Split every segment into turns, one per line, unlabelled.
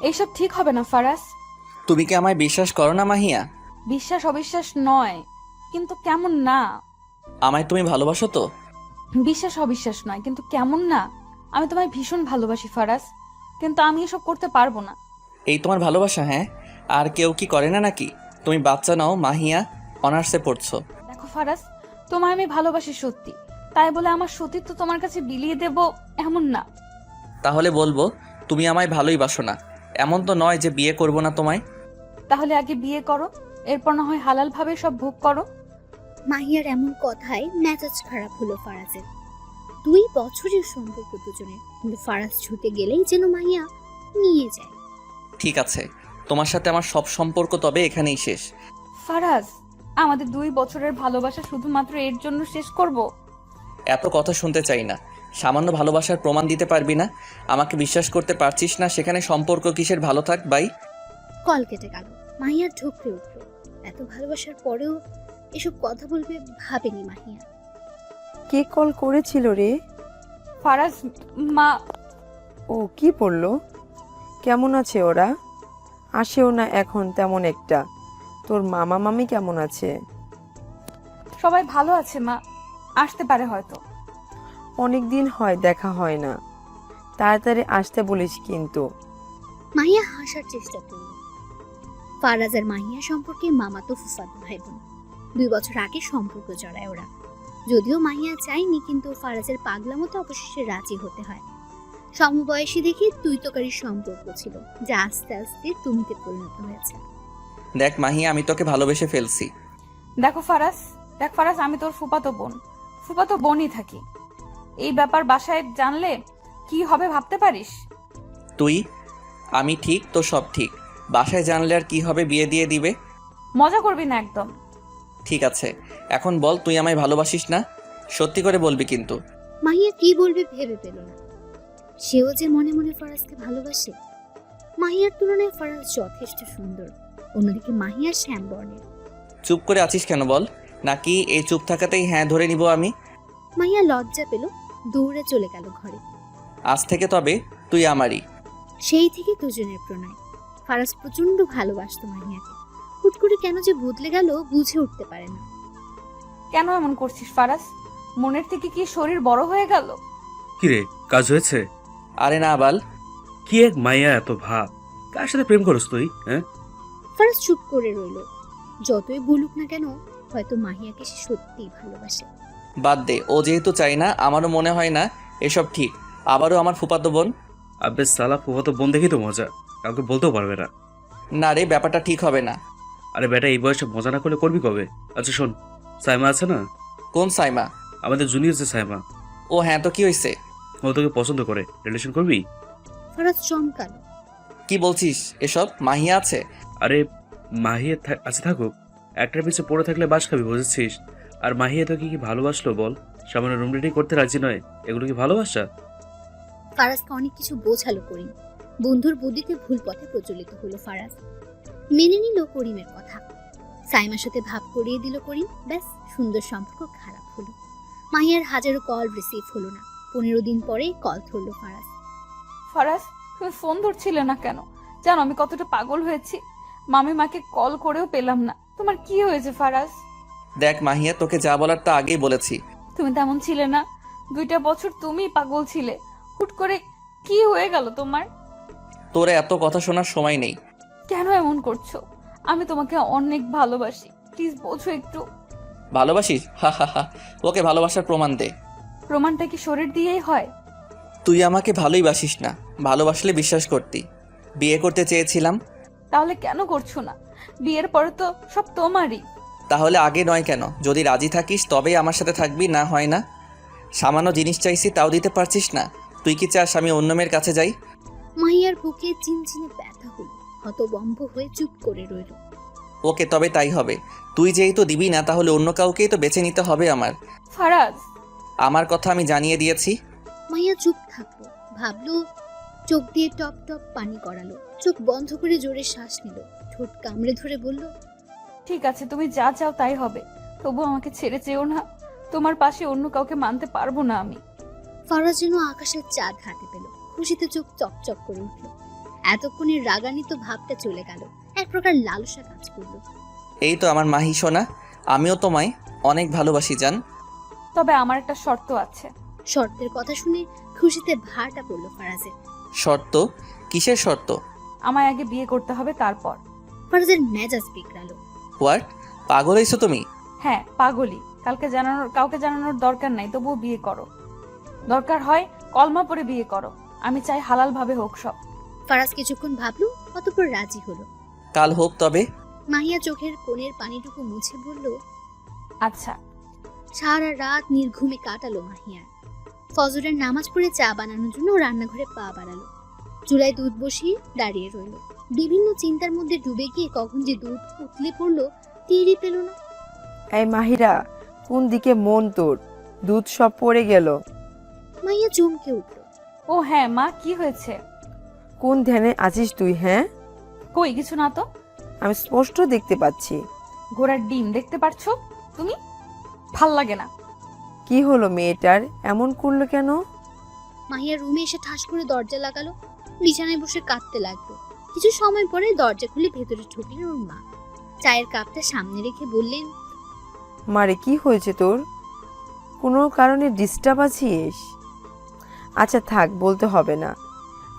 এইসব ঠিক হবে না ফারাজ।
তুমি কি আমায় বিশ্বাস করো না মাহিয়া?
বিশ্বাস অবিশ্বাস নয়, কিন্তু কেমন না।
আমায় তুমি ভালোবাসো তো?
বিশ্বাস অবিশ্বাস নয়, কিন্তু কেমন না। আমি তোমায় ভীষণ ভালোবাসি ফারাজ, কিন্তু আমি এসব করতে পারবো না।
এই তোমার ভালোবাসা? হ্যাঁ, আর কেউ কি করে না নাকি? তুমি বাচ্চা নাও মাহিয়া, অনার্সে পড়ছো।
দেখো ফারাজ, তোমায় আমি ভালোবাসি সত্যি, তাই বলে আমার সতীত্ব তোমার কাছে বিলিয়ে দেব এমন না।
তাহলে বলবো তুমি আমায় ভালোই বাসো না। এমন তো নয় যে বিয়ে করব না তোমায়।
তাহলে আগে বিয়ে করো, এরপর না হয় হালাল ভাবে সব ভোগ করো।
মাহিয়ার এমন কথায় মেজাজ খারাপ হলো ফারাজের। 2 বছরের সম্পর্ক দুজনের, কিন্তু ফারাজ ছুটে গেলেই যেন মাহিয়া নিয়ে যায়।
ঠিক আছে, তোমার সাথে আমার সব সম্পর্ক তবে এখানেই শেষ।
ফারাজ, আমাদের 2 বছরের ভালোবাসা শুধুমাত্র এর জন্য শেষ করব?
এত কথা শুনতে চাই না। সামান্য ভালোবাসার প্রমাণ দিতে পারবি না? আমাকে বিশ্বাস করতে পারছিস না, সেখানে সম্পর্ক কিসের? ভালো থাক বাই।
কল কেটে গেল। মাহিয়ার ঢুকরে উঠল। এত ভালোবাসার পরেও এসব কথা বলবে ভাবেনি মাহিয়া।
কে কল করেছিল রে?
ফারাজ, মা।
ও কি বললো? কেমন আছে ওরা? আসেও না এখন তেমন একটা। তোর মামা মামি কেমন আছে?
সবাই ভালো আছে মা, আসতে পারে হয়তো।
অনেক দিন হয় দেখা হয় না, তাড়াতাড়ি আসতে বলিস কিন্তু।
মাহিয়া হাসার চেষ্টা করল। ফারাজ আর মাহিয়া সম্পর্কে মামাতো ফুফাতো ভাই বোন। 2 বছর আগে সম্পর্ক জড়ায় ওরা। যদিও মাহিয়া চায়নি, কিন্তু ফারাজের পাগলা মতো অবশেষে রাজি হতে হয়। সমবয়সী দেখে তুই তোকারির সম্পর্ক ছিল, যা আস্তে আস্তে তুমিতে পরিণত হয়েছে।
দেখ মাহিয়া, আমি তোকে ভালোবেসে ফেলছি।
দেখ ফারাজ, আমি তোর ফুফাতো বোনই থাকি। এই ব্যাপার বাসায় জানলে কি হবে ভাবতে পারিস?
তুই, আমি ঠিক তো সব ঠিক। বাসায় জানলে আর কি হবে? বিয়ে দিয়ে দিবে।
মজা করবি না একদম।
ঠিক আছে, এখন বল তুই আমায় ভালোবাসিস না? সত্যি করে বলবি কিন্তু।
মাহিয়া কি বলবে ভেবে পেল না। সেও যে মনে মনে ফারাজকে ভালোবাসে। মাহিয়ার তুলনায় ফারাজ যথেষ্ট সুন্দর। অন্যদিকে মাহিয়া শ্যাম বর্ণের।
চুপ করে আছিস কেন বল? নাকি এই চুপ থাকাতেই হ্যাঁ ধরে নিব আমি?
মাহিয়া লজ্জা পেল, দৌড়ে চলে গেল ঘরে।
আজ থেকে তবে তুই আমারই।
সেই থেকে দুজনের প্রণয়। ফারাজ প্রচন্ড ভালোবাসতো মাহিয়াকে। হুট করে কেন যে বদলে গেল বুঝে উঠতে পারে না।
কেন এমন করছিস ফারাজ? মনের থেকে কি শরীর বড় হয়ে গেল?
কিরে, কাজ হয়েছে?
আরে না বাল।
কি এক মাইয়া, এত ভাব। কার সাথে প্রেম করস তুই? হ্যাঁ,
ফারাজ চুপ করে রইল। যতই বলুক না কেন, হয়তো মাহিয়াকে সে সত্যিই ভালোবাসে।
বাদ দে, ও যেহেতু চাই না, আমারও মনে হয় না এসব ঠিক। আবারও আমার ফুফাতো বোন।
আবে সালা, ফুফাতো বোন দেখি তো মজা, কাউকে বলতেও পারবে না।
না রে, ব্যাপারটা ঠিক হবে না।
আরে বেটা, এই বয়সে মজা না করলে করবি কবে? আচ্ছা শোন, সাইমা আছে না,
কোন সাইমা?
আমাদের জুনিয়র যে সাইমা,
ও হ্যাঁ, তো কি হয়েছে?
ও তোকে পছন্দ করে, রিলেশন করবি?
ফারাজ চমকালো।
কি বলছিস এসব? মাহিয়া আছে?
আরে মাহিয়া আছে থাকুক, একটার পিছনে পড়ে থাকলে বাস খাবি, বুঝেছিস? আর মাহিয়া তোকে কি ভালোবাসলো বল? সামান্য রুম রেডি করতে রাজি নয়, এগুলো কি ভালোবাসা?
ফারাজকে অনেক কিছু বোঝালো করিম। বন্ধুর বুদ্ধিতে ভুল পথে প্রচলিত হলো ফারাজ। মেনে নিল করিমের কথা। সাইমার সাথে ভাব করিয়ে দিল করিম। ব্যাস, সুন্দর সম্পর্ক খারাপ হলো। মাহিয়ার হাজারো কল রিসিভ হলো না। 15 দিন পরে কল ধরলো ফারাজ।
ফারাজ, তুমি ফোন ধরছিলে না কেন? জানো আমি কতটা পাগল হয়েছি। মামি মাকে কল করেও পেলাম না। তোমার কি হয়েছে ফারাজ?
দেখ মাহিয়া, তোকে যা বলার তা আগেই বলেছি।
তুমি তেমন ছিলে না। 2টা বছর তুমিই পাগল ছিলে। হুট করে কি হয়ে গেল তোমার?
তোরে এত কথা শোনার সময় নেই।
কেন এমন করছো? আমি তোমাকে অনেক ভালোবাসি, প্লিজ বোঝো একটু।
ভালোবাসিস? হা হা হা। ওকে ভালোবাসার প্রমাণ দে।
প্রমাণটা কি শরীর দিয়েই হয়?
তুই আমাকে ভালোই বাসিস না। ভালোবাসলে বিশ্বাস করতি। বিয়ে করতে চেয়েছিলাম।
তাহলে কেন করছো না? বিয়ের পরে তো সব তোমারই।
তাহলে আগে নয় কেন? যদি রাজি থাকিস তবেই আমার সাথে থাকবি, না হয় না। সামান্য জিনিস চাইছি, তাও দিতে পারছিস না। তুই কি চাস আমি অন্য মেয়ের কাছে যাই?
মাহিয়ার বুকে চিনচিনে ব্যথা হলো। হতবম্ব হয়ে চুপ করে রইল।
ওকে, তবে তাই হবে। তুই যেহেতু দিবি না, তাহলে অন্য কাউকেই তো বেছে নিতে হবে আমার।
ফারাজ,
আমার কথা আমি জানিয়ে দিয়েছি।
মাহিয়া চুপ থাকলো। ভাবলো, চোখ দিয়ে টপ টপ পানি গড়ালো। চোখ বন্ধ করে জোরে শ্বাস নিল। ঠোঁট কামড়ে ধরে বলল,
ঠিক আছে, তুমি যা চাও তাই হবে। তবু আমাকে ছেড়ে যেও না। তোমার পাশে অন্য কাউকে মানতে পারবো না আমি।
ফারাজ যেন আকাশের চাঁদ হাতে পেল। খুশিতে চোখ চকচক করে উঠল। এতক্ষণের রাগান্বিত ভাবটা চলে গেল, এক প্রকার লালসা কাজ করলো।
এই তো আমার মাহি সোনা, আমিও তোমায় অনেক ভালোবাসি জান।
তবে আমার একটা শর্ত আছে।
শর্তের কথা শুনে খুশিতে ভারটা পড়লো ফারাজের।
শর্ত? কিসের শর্ত?
আমায় আগে বিয়ে করতে হবে, তারপর।
ফারাজের মেজাজ বিগড়ালো।
হোয়াট? পাগল হয়েছো তুমি?
হ্যাঁ, পাগলি। কাউকে জানানোর দরকার নাই, তবুও বিয়ে করো। দরকার হয় কলমা পরে বিয়ে করো। আমি চাই হালাল ভাবে হোক সব।
ফারাজ কিছুক্ষণ ভাবলো, অতঃপর রাজি হলো।
কাল হোক তবে।
মাহিয়া চোখের কোণের পানিটুকু মুছে বলল,
আচ্ছা।
সারা রাত নির্ঘুমে কাটালো মাহিয়া। ফজরের নামাজ পড়ে চা বানানোর জন্য রান্নাঘরে পা বাড়ালো। চুলায় দুধ বসিয়ে দাঁড়িয়ে রইল। বিভিন্ন চিন্তার মধ্যে ডুবে গিয়ে কখন যে দুধ উতলে পড়লো টেরই পেল না।
এই মাহিরা, কোন দিকে মন তোর? দুধ সব পড়ে গেল।
মাহিয়া চমকে উঠল।
ও হ্যাঁ মা, কি হয়েছে?
কোন ধ্যানে আছিস তুই? হ্যাঁ,
কই কিছু না তো।
আমি স্পষ্ট দেখতে পাচ্ছি।
ঘোড়ার ডিম দেখতে পারছো তুমি? ভাল লাগে না।
কি হলো মেয়েটার, এমন করলো কেন?
মাহিয়া রুমে এসে ঠাস করে দরজা লাগালো। বিছানায় বসে কাঁদতে লাগলো। কিছু সময় পরে দরজা খুলে ভেতরে ঢুকলেন ওর মা। চায়ের কাপটা সামনে রেখে বললেন,
মারে কি হয়েছে তোর? কোনো কারণে ডিস্টার্ব আছিস? আচ্ছা থাক, বলতে হবে না।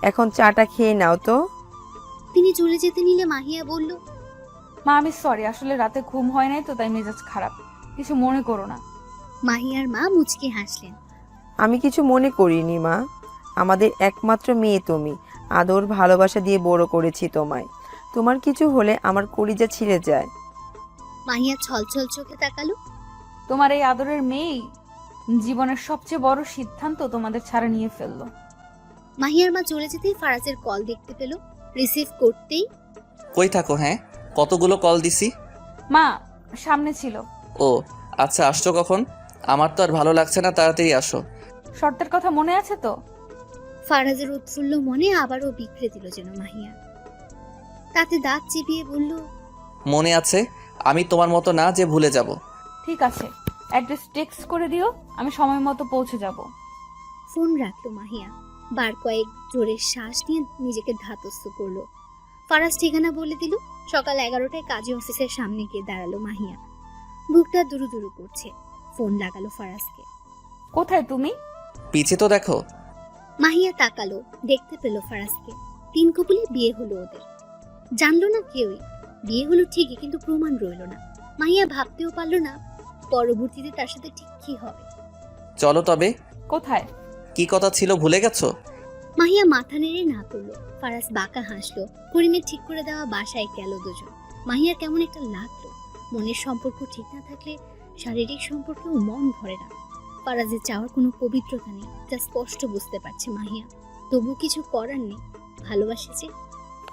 এখন চাটা খেয়ে নাও তো।
তিনি চলে যেতে নিলে মাহিয়া বলল,
মা আমি সরি, আসলে রাতে ঘুম হয় নাই তো, তাই মেজাজ খারাপ। কিছু মনে করো না।
মাহিয়ার মা মুচকি হাসলেন।
আমি কিছু মনে করিনি মা, আমাদের একমাত্র মেয়ে তুমি। আদর ভালোবাসা দিয়ে বড় করেছি তোমায়। তোমার কিছু হলে আমার কলিজা ছিঁড়ে যায়।
মাহিয়া ছলছল চোখে তাকালো।
তোমার এই আদরের মেয়েই জীবনের সবচেয়ে বড় সিদ্ধান্ত তোমাদের ছাড়া নিয়ে ফেললো।
মাহিয়ার মা চলে যেতেই ফারাজের কল দেখতে পেল। রিসিভ করতেই,
কই থাকো? হ্যাঁ, কতগুলো কল দিছি।
মা সামনে ছিল।
ও আচ্ছা, আসছো কখন? আমার তো আর ভালো লাগছে না, তাড়াতাড়ি আসো।
শর্তের কথা মনে আছে তো?
ফারাজের উৎফুল্ল মনে আবারও বিগড়ে দিল যেন মাহিয়া। তাতে দাঁত চিবিয়ে বলল,
মনে আছে, আমি তোমার মতো না যে ভুলে যাব।
ঠিক আছে, অ্যাড্রেস টেক্সট করে দিও, আমি সময় মতো পৌঁছে যাব।
ফোন রাখলো মাহিয়া। বার কয়েক জোরে শ্বাস নিয়ে নিজেকে ধাতস্থ করলো। ফারাজ ঠিকানা বলে দিল। সকাল 11টায় কাজী অফিসের সামনে গিয়ে দাঁড়ালো মাহিয়া। বুকটা দুরু দুরু করছে। ফোন লাগালো ফারাজকে।
কোথায় তুমি?
পিছে তো দেখো।
মাহিয়া তাকালো, দেখতে পেল ফারাজকে। 3 কপুলে বিয়ে হলো ওদের। জানলো না কেউই। বিয়ে হলো ঠিকই, কিন্তু প্রমাণ রইল না। মাহিয়া ভাবতেও পারলো না পরবর্তীতে তার সাথে ঠিক কি হবে।
চলো তবে।
কোথায়?
কি কথা ছিল ভুলে গেছো?
মাহিয়া মাথা নেড়ে না করলো। ফারাজ বাঁকা হাসলো। করিমের ঠিক করে দেওয়া বাসায় গেল দুজন। মাহিয়ার কেমন একটা লাগলো। মনের সম্পর্ক ঠিক না থাকলে শারীরিক সম্পর্কেও মন ভরে না। ফারাজের চাওয়ার কোনো পবিত্রতা নেই, যা স্পষ্ট বুঝতে পারছে মাহিয়া। তবু কিছু করার নেই, ভালোবাসেছে।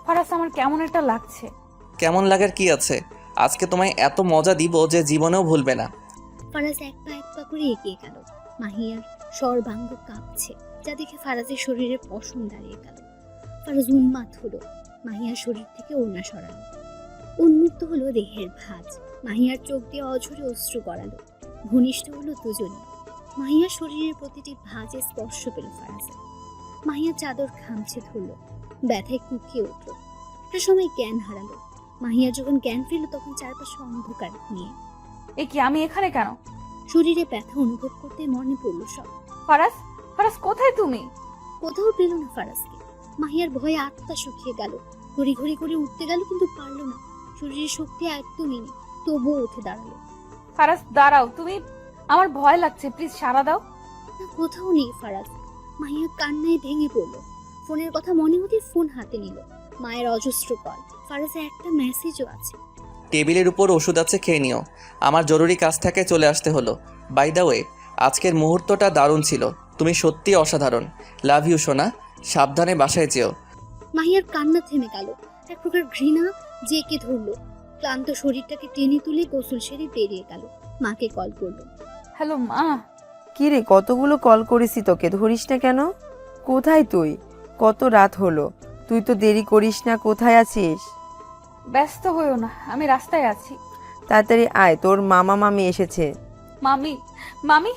ফারাজ আমার কেমন একটা লাগছে।
কেমন লাগার কি আছে? আজকে তোমায় এত মজা দিব যে জীবনেও ভুলবে না।
ফারাজ এক পা করে এগিয়ে গেল। মাহিয়ার সর্বাঙ্গ কাঁপছে, যা দেখে ফারাজের শরীরে পশম দাঁড়িয়ে গেল। ফারাজ উন্মাদ হলো। মাহিয়ার শরীর থেকে ওড়না সরালো। উন্মুক্ত হলো দেহের ভাঁজ। মাহিয়ার চোখ দিয়ে অঝরে অশ্রু গড়ালো। ঘনিষ্ঠ হলো দুজনে। মাহিয়ার শরীরের প্রতিটি ভাঁজে স্পর্শ পেল ফারাজের। মাহিয়ার চাদর খামছে ধরলো। ব্যথায় কুকিয়ে উঠল। একটা সময় জ্ঞান হারালো। মাহিয়া যখন জ্ঞান ফিরল তখন চারপাশে অন্ধকার নিয়ে।
এ কি, আমি এখানে কেন?
শরীরে ব্যথা অনুভব করতে মনে পড়ল সব।
ফারাজ, ফারাজ কোথায় তুমি?
কোথাও পেল না ফারাজকে। মাহিয়ার ভয়ে আত্মা শুকিয়ে গেল। ঘড়ি ঘড়ি করে উঠতে গেল, কিন্তু পারল না। শরীরের শক্তি একদমই নেই। তবুও উঠে দাঁড়ালো।
ফারাজ দাঁড়াও তুমি, আমার ভয় লাগছে, প্লিজ সাড়া দাও।
না, কোথাও নেই ফারাজ। মাহিয়া কান্নায় ভেঙে পড়লো। ফোনের কথা মনে হতে ফোন হাতে নিল। মায়ের অজস্র কল। ফারাজের একটা মেসেজও আছে।
টেবিলের উপর ওষুধ আছে, খেয়ে নিও। আমার জরুরি কাজ থাকে, চলে আসতে হলো। বাই দ্য ওয়ে, আজকের মুহূর্তটা দারুণ ছিল। তুমি সত্যি অসাধারণ। লাভ ইউ সোনা। সাবধানে বাসায় যেও।
মাহিয়ার কান্না থেমে গেল। এক প্রকার ঘৃণা জেঁকে ধরলো। ক্লান্ত শরীরটাকে টেনে তুলে গোসল সেরে বেরিয়ে গেল। মাকে কল করলো।
হ্যালো মা।
কি রে, কতগুলো কল করেছি তোকে, ধরিস না কেন? কোথায় তুই? কত রাত হলো, তুই তো দেরি করিস না। কোথায় আছিস?
ব্যস্ত হইও না, আমি রাস্তায় আছি।
তাড়াতাড়ি আয়, তোর মামা মামি এসেছে।
মামি? মামি?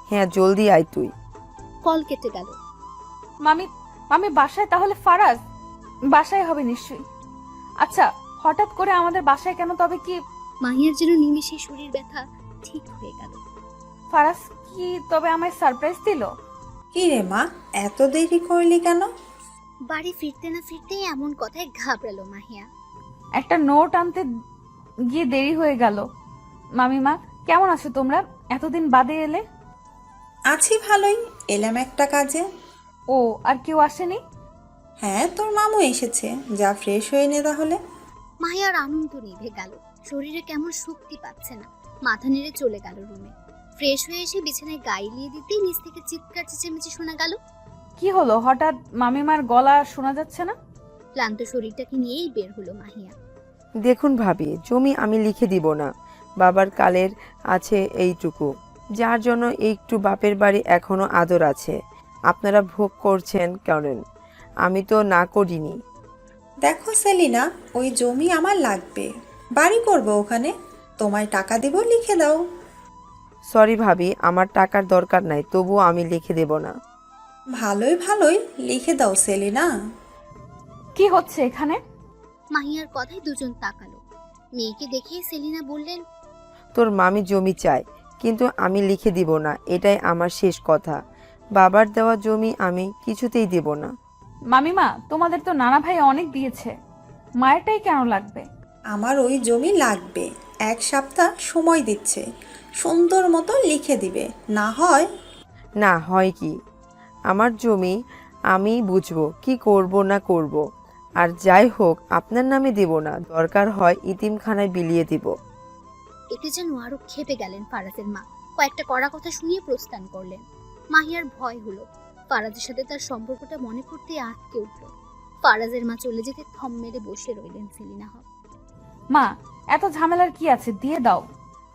হ্যাঁ জলদি আয় তুই।
কল কেটে গেল।
মামি? মামি বাসায়? তাহলে ফারাজ? বাসায় হবে নিশ্চয়ই। আচ্ছা, হঠাৎ করে আমাদের বাসায় কেন? তবে কি
মাহিয়ার যেন নিমেষে শরীর ব্যথা ঠিক হয়ে গেল।
ফারাজ কি তবে আমায় সারপ্রাইজ দিল?
কি রে মা, এত দেরি করলি কেন?
বাড়ি ফিরতে না ফিরতেই এমন কথায় ঘাবড়ালো মাহিয়া।
একটা নোট আনতে গিয়ে দেরি হয়ে গেল। মামিমা, কেমন আছো তোমরা? এতদিন বাদে এলে।
আছি ভালোই, এলাম একটা কাজে।
ও, আর কেউ আসেনি?
হ্যাঁ, তোর মামু এসেছে, যা ফ্রেশ হয়ে নে তাহলে।
মাহিয়ার আনন্দ নিভে গেল, শরীরে কেমন শক্তি পাচ্ছে না। মাথা নেড়ে চলে গেল রুমে। ফ্রেশ হয়ে এসে বিছানায় গাইলিয়ে দিতেই নিচ থেকে চিৎকার চেঁচেমেচি শোনা গেল।
কি হলো হঠাৎ? মামিমার গলা শোনা যাচ্ছে না?
ক্লান্ত শরীরটাকে নিয়েই বের হলো মাহিয়া।
দেখুন ভাবি, জমি আমি লিখে দিব না। বাবার কালের আছে এইটুকু, যার জন্য একটু বাপের বাড়ি এখনো আদর আছে। আপনারা ভোগ করছেন করেন, আমি তো না করিনি।
দেখো সেলিনা, ওই জমি আমার লাগবে, বাড়ি করব ওখানে। তোমায় টাকা দেব, লিখে দাও।
সরি ভাবি, আমার টাকার দরকার নাই, তবুও আমি লিখে দেব না।
ভালোই ভালোই লিখে দাও সেলিনা।
কি হচ্ছে এখানে?
মাহিয়ার কথায় দুজন তাকালো। মেয়েকে দেখে সেলিনা বললেন,
তোর মামি জমি চায়, কিন্তু আমি লিখে দিব না, এটাই আমার শেষ কথা। বাবার দেওয়া জমি আমি কিছুতেই দেব না।
মামিমা, তোমাদের তো নানা ভাই অনেক দিয়েছে, মায়েরটাই কেন লাগবে?
আমার ওই জমি লাগবে, 1 সপ্তাহ সময় দিচ্ছে, সুন্দর মতো লিখে দিবে, না হয়।
না হয় কি, আমার জমি আমি বুঝবো কি করব না করব। আর যাই হোক আপনার নামে দেব না, দরকার হয় ইতিমখানায় বিলিয়ে দিব।
এতে যেন আরো ক্ষেপে গেলেন ফারাজের মা। কয়েকটা কড়া কথা শুনিয়ে প্রস্থান করলেন। মাহিয়ার ভয় হলো, ফারাজের সাথে তার সম্পর্কটা মনে করতে আটকে উঠল। ফারাজের মা চলে যেতে থম মেরে বসে রইলেন সেলিনা হক।
মা, এত ঝামেলার কি আছে, দিয়ে দাও।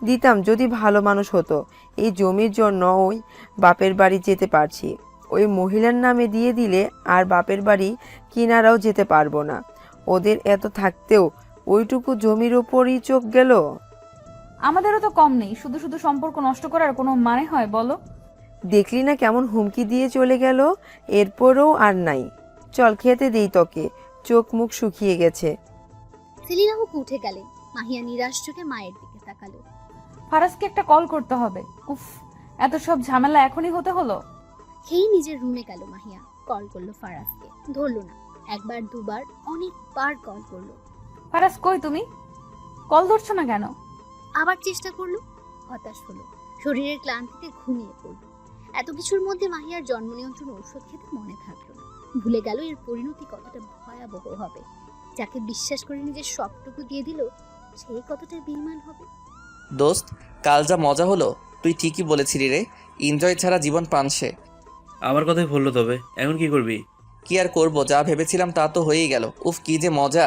দিতাম যদি ভালো মানুষ হতো। এই জমির জন্য ওই বাপের বাড়ি যেতে পারছি, ওই মহিলার নামে দিয়ে দিলে আর বাপের বাড়ি কিনারাও যেতে পারবো না। ওদের এত থাকতেও ওইটুকু জমির ওপরই চোখ গেল।
আমাদেরও তো কম নেই, শুধু শুধু সম্পর্ক নষ্ট করার কোনো মানে হয় বলো?
দেখলি না কেমন হুমকি দিয়ে চলে গেল, এরপরও আর নাই। চল খেতে দেই তোকে, চোখ মুখ শুকিয়ে গেছে।
সেলিনা হক উঠে গেলেন। মাহিয়া নিরাশ চোখে মায়ের দিকে তাকালো।
ফারাজকে একটা কল করতে হবে। উফ, এত সব ঝামেলা এখনই হতে হলো।
খেয়েই নিজের রুমে গেল মাহিয়া। কল করলো ফারাজকে, ধরলো না। একবার দুবার অনেকবার কল করলো।
ফারাজ কই তুমি? কল ধরছো না কেন?
আবার চেষ্টা করলো, হতাশ হলো। শরীরের ক্লান্তিতে ঘুমিয়ে পড়ল। এত কিছুর মধ্যে মাহিয়ার জন্ম নিয়ন্ত্রণ ঔষধ খেতে মনে থাকলো না। ভুলে গেল এর পরিণতি কতটা ভয়াবহ হবে। যাকে বিশ্বাস করে নিজের সবটুকু দিয়ে দিল, সেই কতটা বেঈমান হবে।
দোস্ত, কাল যা মজা হলো, তুই ঠিকই বলেছিলি রে। এনজয় ছাড়া জীবন পানসে।
আমার কথাই বললো, তবে এখন কি করবি?
কি আর করব, যা ভেবেছিলাম তা তো হয়েই গেল। উফ, কি যে মজা,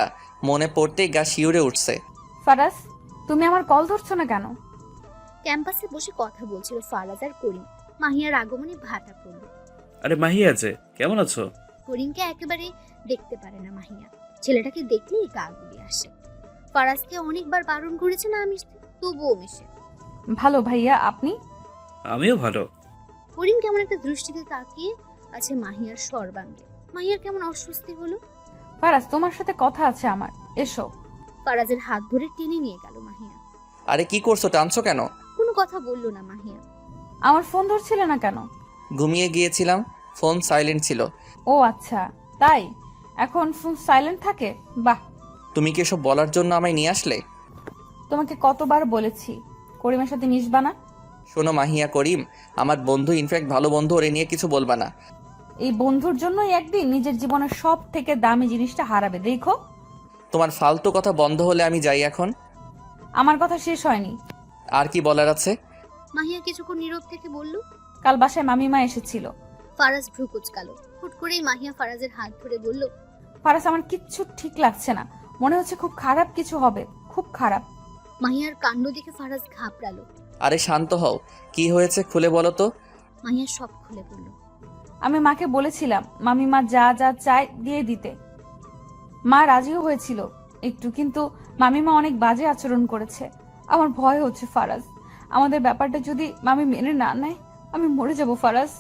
মনে পড়তেই গা শিউরে উঠছে।
ফারাজ, তুমি আমার কল ধরছো না কেন?
ক্যাম্পাসে বসে কথা বলছিল ফারাজ আর করিম। মাহিয়ার আগমনে ভাটা পড়ল।
আরে মাহি আছে, কেমন আছো?
করিমকে একেবারে দেখতে পারে না মাহিয়া। ছেলেটাকে দেখলেই গা গুলিয়ে আসে। ফারাজকে অনেকবার বারণ করেছে না মিশতে, তবুও মিশে।
ভালো ভাইয়া, আপনি?
আমিও ভালো।
করিম কেমন একটা দৃষ্টিতে তাকিয়ে আছে মাহিয়ার সর্বাঙ্গে। মাহিয়ার কেমন অস্বস্তি হলো।
ফারাজ, তোমার সাথে কথা আছে আমার, এসো।
ফারাজের হাত ধরে টেনে নিয়ে গেল মাহিয়া।
আরে কি করছো, টানছো কেন?
কোনো কথা বলল না মাহিয়া।
আমার ফোন ধরছিলে না কেন?
ঘুমিয়ে গিয়েছিলাম, ফোন সাইলেন্ট ছিল।
ও আচ্ছা, তাই? এখন ফোন সাইলেন্ট থাকে? বাহ।
তুমি কি এসব বলার জন্য আমায় নিয়ে আসলে?
তোমাকে কতবার বলেছি করিমের সাথে মিশবা না।
শোনো মাহিয়া, করিম আমার বন্ধু, ইনফ্যাক্ট ভালো বন্ধু, ওরে নিয়ে কিছু বলবা না।
এই বন্ধুর জন্যই একদিন নিজের জীবনের সব থেকে দামি জিনিসটা হারাবে, দেখো।
তোমার ফালতু কথা বন্ধ হলে আমি যাই এখন।
আমার কথা শেষ হয়নি।
আর কি বলার আছে?
মাহিয়া কিছুক্ষণ নীরব থেকে বলল,
কাল বাসায় মামিমা এসেছিল।
ফারাজ ভ্রু কুচকালো। হুট করেই মাহিয়া ফারাজের হাত ধরে বলল,
ফারাজ, আমার কিচ্ছু ঠিক লাগছে না, মনে হচ্ছে খুব খারাপ কিছু হবে, খুব খারাপ।
মাহিয়ার কাণ্ড দেখে ফারাজ ঘাবড়ালো।
আরে শান্ত হও, কি হয়েছে খুলে বলো তো।
মাহিয়া সব খুলে বলল।
আমি মাকে বলেছিলাম মামিমা যা যা চায় দিয়ে দিতে। মা রাজিও হয়েছিল একটু, কিন্তু মামিমা অনেক বাজে আচরণ করেছে। আমার ভয় হচ্ছে ফারাজ, আমাদের ব্যাপারটা যদি মামি মেনে না নেয়, আমি মরে যাব ফারাজ।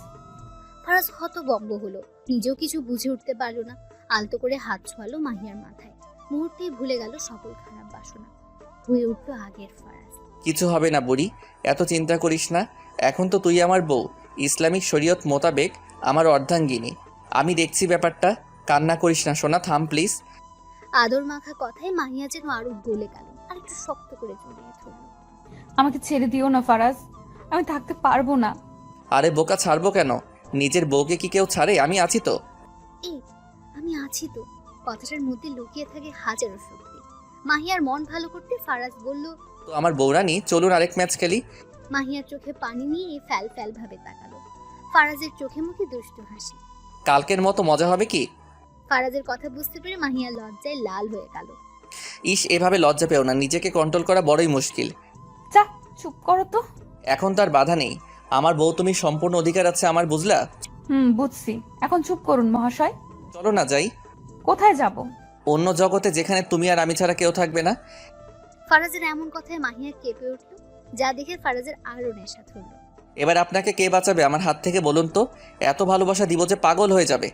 ফারাজ হতভম্ব হলো। নিজেও কিছু বুঝে উঠতে পারলো না। আলতো করে হাত ছোঁয়ালো মাহিয়ার মাথায়। মুহূর্তেই ভুলে গেল সকল খারাপ বাসনা। হয়ে উঠল আগের ফারাজ।
কিছু হবে না বুড়ি, এত চিন্তা করিস না। এখন তো তুই আমার বউ, ইসলামিক শরীয়ত মোতাবেক আমার অর্ধাঙ্গিনী। আমি দেখছি ব্যাপারটা। কান্না করিস না সোনা, থাম প্লিজ।
আদর মাখা কথায় মাহিয়া যেন আরো গলে গেল, আর একটু শক্ত করে জড়িয়ে ধরল।
আমাকে ছেড়ে দিও না ফারাজ, আমি থাকতে পারবো না।
আরে বোকা, ছাড়বো কেন? নিজের বউকে কি কেউ ছাড়ে? আমি আছি তো।
এই, আমি আছি তো। কথাটার মধ্যে লুকিয়ে থাকে হাজারো শক্তি। মাহিয়ার মন ভালো করতে ফারাজ বলল,
তো আমার বউরানি, চলুন আরেক ম্যাচ খেলি।
মাহিয়ার চোখে পানি নিয়ে ফ্যাল ফ্যাল ভাবে তাকালো। ফারাজের চোখে মুখে দুষ্টু হাসি।
কালকের মতো মজা হবে কি?
ফারাজের কথা বুঝতে পেরে মাহিয়া লজ্জায় লাল হয়ে গেল।
ইস, এভাবে লজ্জা পেও না, নিজেকে কন্ট্রোল করা বড়ই মুশকিল।
যা, চুপ করো তো।
এখন তার বাধা নেই। আমার বউ তুমি, সম্পূর্ণ অধিকার আছে আমার, বুঝলা?
বুঝছি। এখন চুপ করুন মহাশয়।
চলো না যাই
কোথায় যাব?
অন্য জগতে, যেখানে তুমি আর আমি ছাড়া কেউ থাকবে না।
ফারাজের এমন কথায় মাহিয়া কেঁপে উঠল, যা দেখে ফারাজের আরো নেশা ধরল।
এবার আপনাকে কে বাঁচাবে আমার হাত থেকে বলুন তো? এত ভালোবাসা দিব যে পাগল হয়ে যাবে।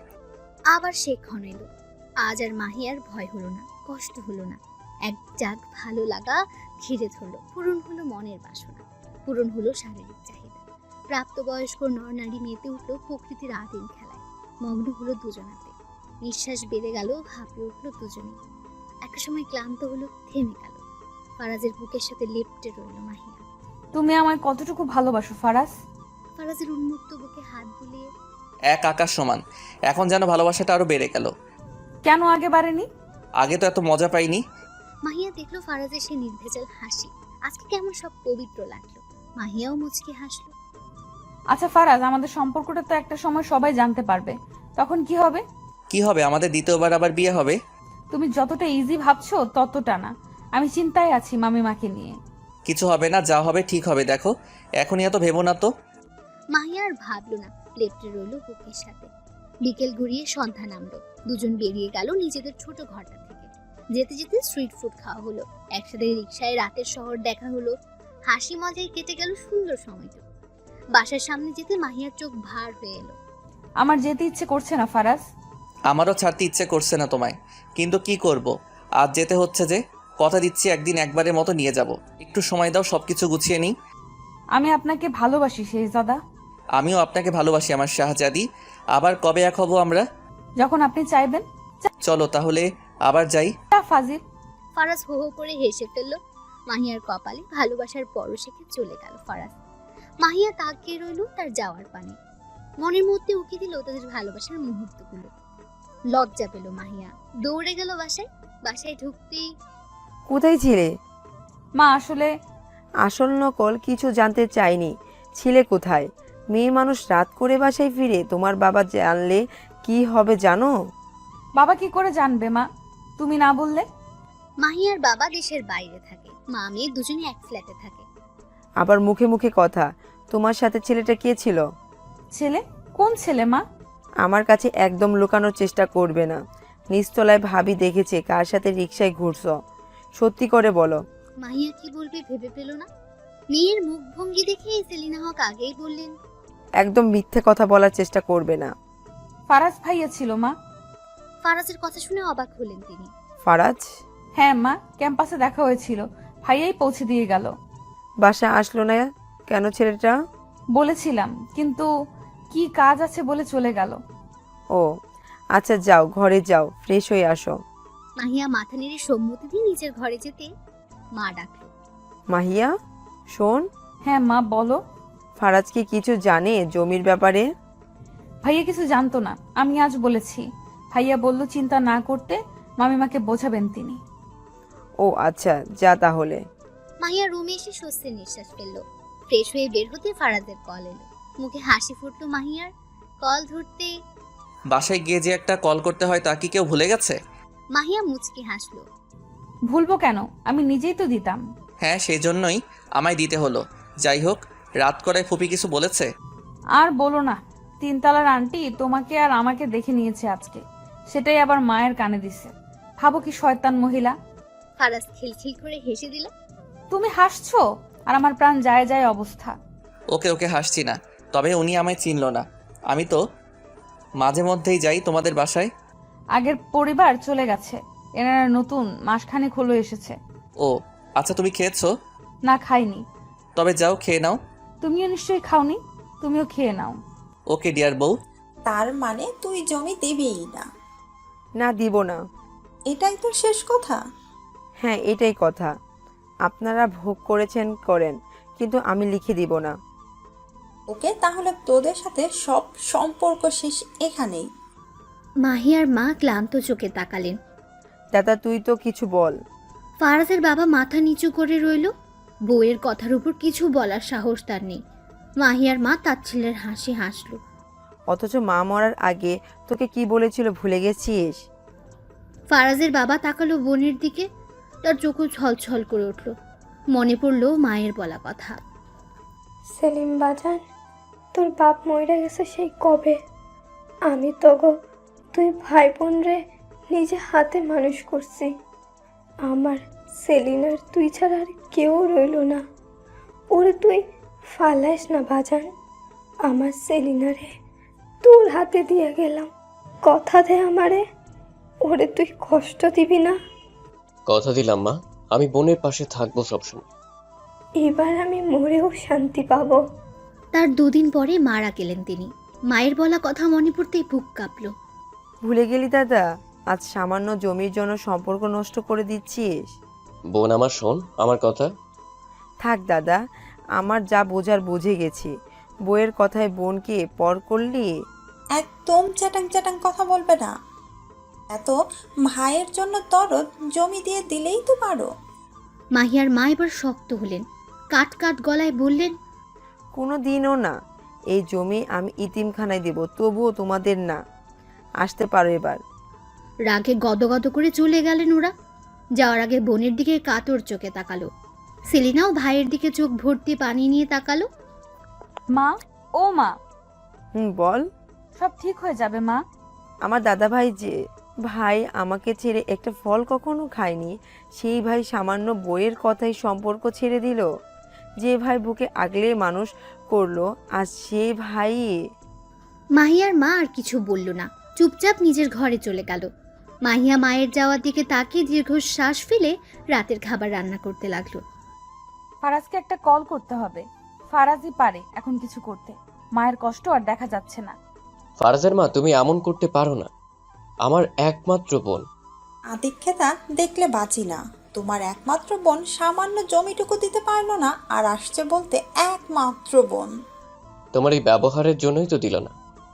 আবার সে ক্ষণ এলো। আজ আর মাহিয়ার ভয় হলো না, কষ্ট হলো না। এক জাগ ভালো লাগা ঘিরে ধরলো। পূরণ হলো মনের বাসনা, পূরণ হলো শারীরিক চাহিদা। প্রাপ্তবয়স্ক নরনারী মেতে উঠলো প্রকৃতির আদিম খেলায়। মগ্ন হলো দুজনাতে। নিঃশ্বাস বেড়ে গেল, হাঁপিয়ে উঠলো দুজনেই। একটা সময় ক্লান্ত হলো, থেমে গেল। ফারাজের বুকের সাথে লেপ্টে রইল মাহিয়া।
তুমি আমায় কতটুকু ভালোবাসো ফারাজ?
ফারাজের উন্মুক্ত বুকে হাত বুলিয়ে,
এক আকাশ সমান। এখন যেন ভালোবাসাটা আরো বেড়ে গেল।
কেন আগে বাড়েনি?
আগে তো এত মজা পাইনি।
মাহিয়া দেখলো ফারাজের সে নির্ভেজাল হাসি। আজকে কেমন সব পবিত্র লাগলো। মাহিয়াও মুচকি হাসলো।
আচ্ছা ফারাজ, আমাদের সম্পর্কটা তো একটা সময় সবাই জানতে পারবে, তখন কি হবে?
কি হবে? আমাদের দ্বিতীয়বার আবার বিয়ে হবে।
তুমি যতটা ইজি ভাবছো ততটা না। আমি চিন্তায় আছি মামিমাকে নিয়ে।
কিছু হবে না, যা হবে ঠিক হবে। দেখো, এখনই এত ভেবো না তো।
মাহিয়া আর ভাবলো না, লেপ্টে রইল বুকের সাথে। বিকেল ঘুরিয়ে সন্ধ্যা নামলো। দুজন বেরিয়ে গেল নিজেদের ছোট ঘরটা থেকে। যেতে যেতে স্ট্রিট ফুড খাওয়া হলো। একসাথে রিক্সায় রাতের শহর দেখা হলো। হাসি মজায় কেটে গেল সুন্দর সময়টুকু। বাসার সামনে যেতে মাহিয়ার চোখ ভার হয়ে এলো।
আমার যেতে ইচ্ছে করছে না ফারাজ।
আমারও ছাড়তে ইচ্ছে করছে না তোমায়, কিন্তু কি করব, আজ যেতে হচ্ছে যে। কথা দিচ্ছি একদিন একবারের মতো নিয়ে যাব। একটু সময় দাও, সবকিছু গুছিয়ে নিই।
আমি আপনাকে ভালোবাসি শেহজাদা।
আমিও আপনাকে ভালোবাসি আমার শাহজাদি। আবার কবে এক হব আমরা?
যখন আপনি চাইবেন।
চলো তাহলে আবার যাই।
যা ফাজিল।
ফারাজ হো হো করে হেসে ফেলল। মাহিয়ার কপালে ভালোবাসার পরশেখে চলে গেল ফারাজ। মাহিয়া তাকিয়ে রইল তার যাওয়ার পানে। মনের মধ্যে উকি দিল তাদের ভালোবাসার মুহূর্তগুলো। লজ্জা পেল মাহিয়া, দৌড়ে গেল বাসায়। বাসায় ঢুকতেই,
কোথায় ছিলে?
মা আসলে
আসল নকল কিছু জানতে চাইনি। ছিলে কোথায়? মেয়ে মানুষ রাত করে বাসায় ফিরে, তোমার বাবা জানলে কি হবে জানো?
বাবা কি করে জানবে মা, তুমি না বললে?
মাহিয়ার বাবা দেশের বাইরে থাকে, মা মেয়ে দুজনে এক ফ্ল্যাটে থাকে।
আবার মুখে মুখে কথা। তোমার সাথে ছেলেটা কে ছিল?
ছেলে? কোন ছেলে মা?
আমার কাছে একদম লুকানোর চেষ্টা করবে না। নিচতলায় ভাবি দেখেছে কার সাথে রিকশায় ঘুরছো। সত্যি করে বলো।
মাহিয়া কি বলবে ভেবে পেল না। মেয়ের মুখভঙ্গি দেখে সেলিনা হক আগেই বললেন,
একদম মিথ্যে কথা বলার চেষ্টা করবে না।
ফারাজ ভাইয়া ছিল মা।
ফারাজের কথা শুনে অবাক হলেন তিনি।
ফারাজ?
হ্যাঁ মা, ক্যাম্পাসে দেখা হয়েছিল, ভাইয়াই পৌঁছে দিয়ে গেল।
বাসা আসলো না কেন ছেলেটা?
বলেছিলাম, কিন্তু কি কাজ আছে বলে চলে গেল।
ও আচ্ছা, যাও ঘরে যাও, ফ্রেশ হয়ে আসো।
মাহিয়া মাথা নেড়ে সম্মতি দিয়ে নিজের ঘরে যেতে মা ডাকলো,
মাহিয়া শোন।
হ্যাঁ মা বলো।
ফারাজ কি কিছু জানে জমির ব্যাপারে?
ভাইয়া কিছু জানতো না, আমি আজ বলেছি। ভাইয়া বলল চিন্তা না করতে, মামিমাকে বোঝাবেন তিনি।
ও আচ্ছা, যা তাহলে।
মাহিয়া রুমে এসে স্বস্তির নিঃশ্বাস ফেললো। ফ্রেশ হয়ে বের হতে ফারাজের কল এলো। মুখে হাসি ফুটলো মাহিয়ার। কল ধরতে
বাসায় গিয়ে যে একটা কল করতে হয় তা কি কেউ ভুলে গেছে?
মাহিয়া মুচকি হাসলো।
ভুলবো কেন, আমি নিজেই তো দিতাম।
হ্যাঁ, সেই জন্যই আমায় দিতে হলো। যাই হোক, রাত করায় ফুপি কিছু বলেছে?
আর বলো না, তিনতলার আন্টি তোমাকে আর আমাকে দেখে নিয়েছে আজকে, সেটাই আবার মায়ের কানে দিছে। ভাবো কি শয়তান মহিলা।
ফারাজ খিলখিল করে হেসে দিল।
তুমি হাসছো আর আমার প্রাণ যায় যায় অবস্থা।
ওকে ওকে, হাসছি না। তবে উনি আমায় চিনল না। আমি তো মাঝে মধ্যেই যাই তোমাদের বাসায়।
আগের পরিবার চলে গেছে, এনারা নতুন মাসখানেক হলো এসেছে।
ও আচ্ছা, তুমি খেয়েছো?
না, খাইনি।
তবে যাও খেয়ে নাও।
তুমিও নিশ্চয়ই খাওনি, তুমিও খেয়ে নাও।
ওকে ডিয়ার বউ।
তার মানে তুই জমি দিবিই না?
না, দিব না।
এটাই তো শেষ কথা?
হ্যাঁ, এটাই কথা। আপনারা ভোগ করেছেন করেন, কিন্তু আমি লিখে দিব না।
ওকে, তাহলে তোদের সাথে সব সম্পর্ক শেষ এখানেই।
মাহিয়ার মা ক্লান্ত চোখে তাকালেন।
দাদা, তুই তো কিছু বল।
ফারাজের বাবা মাথা নিচু করে রইল। বউয়ের কথার উপর কিছু বলার সাহস তার নেই। মাহিয়ার মা তাচ্ছিল্যের হাসি হাসল।
অথচ মা মরার আগে তোকে কি বলেছিল ভুলে গেছিস?
ফারাজের বাবা তাকালো বোনের দিকে, তার চোখও ছলছল করে উঠল। মনে পড়ল মায়ের বলা কথা।
সেলিম বাজান, তোর বাপ মইরা গেছে সেই কবে। আমি তো গো তুই ভাই বোন রে নিজে হাতে মানুষ করছি। আমার সেলিনার তুই ছাড়া আর কেউ রইল না। ওরে তুই ফালাইস না বাজান, আমার সেলিনারে তোর হাতে দিয়ে গেলাম। কথা দে আমারে, ওরে তুই কষ্ট দিবি না।
কথা দিলাম মা, আমি বোনের পাশে থাকবো সবসময়।
এবার আমি মরেও শান্তি পাবো।
তার দুদিন পরে মারা গেলেন তিনি। মায়ের বলা কথা মনে পড়তেই বুক কাঁপল।
ভুলে গেলি দাদা, আজ সামান্য জমির জন্য সম্পর্ক নষ্ট করে দিচ্ছিস।
বোন আমার, শোন আমার কথা।
থাক দাদা, আমার যা বোঝার বুঝে গেছি। বইয়ের কথায় বোনকে পর করলি।
একদম চ্যাটাং চ্যাটাং কথা বলবে না। এত ভাইয়ের জন্য দরদ জমি দিয়ে দিলেই তো পারো।
মাহিয়ার মা এবার শক্ত হলেন। কাট কাট গলায় বললেন,
কোনো দিনও না। এই জমি আমি ইতিমখানায় দেব, তবুও তোমাদের না। আসতে পারো এবার।
রাগে গদগদ করে চলে গেলেন ওরা। যাওয়ার আগে বোনের দিকে কাতর চোখে তাকালো। সেলিনাও ভাইয়ের দিকে চোখ ভর্তি পানি নিয়ে তাকালো।
মা, ও মা,
বল।
সব ঠিক হয়ে যাবে মা।
আমার দাদা ভাই যে ভাই আমাকে ছেড়ে একটা ফল কখনো খায়নি, সেই ভাই সামান্য বইয়ের কথাই সম্পর্ক ছেড়ে দিল। যে ভাই বুকে আগলে মানুষ করলো, আর সেই ভাই।
মাহিয়ার মা আর কিছু বলল না, চুপচাপ নিজের ঘরে চলে গেল। মাহিয়া মায়ের যাওয়ার দিকে তাকিয়ে দীর্ঘশ্বাস ফেলে রাতের খাবার রান্না করতে লাগলো।
ফারাজকে একটা কল করতে হবে। ফারাজই পারে এখন কিছু করতে। মায়ের কষ্ট আর দেখা যাচ্ছে না।
ফারজার মা, তুমি এমন করতে পারো না। আমার একমাত্র বোন।
আদিক্ষেতা দেখলে বাঁচি না। তোমার একমাত্র বোন সামান্য জমিটুকু দিতে পারলো না, আর আসছে বলতে একমাত্র বোন।
তোমার এই ব্যবহারের জন্যই তো দিল না।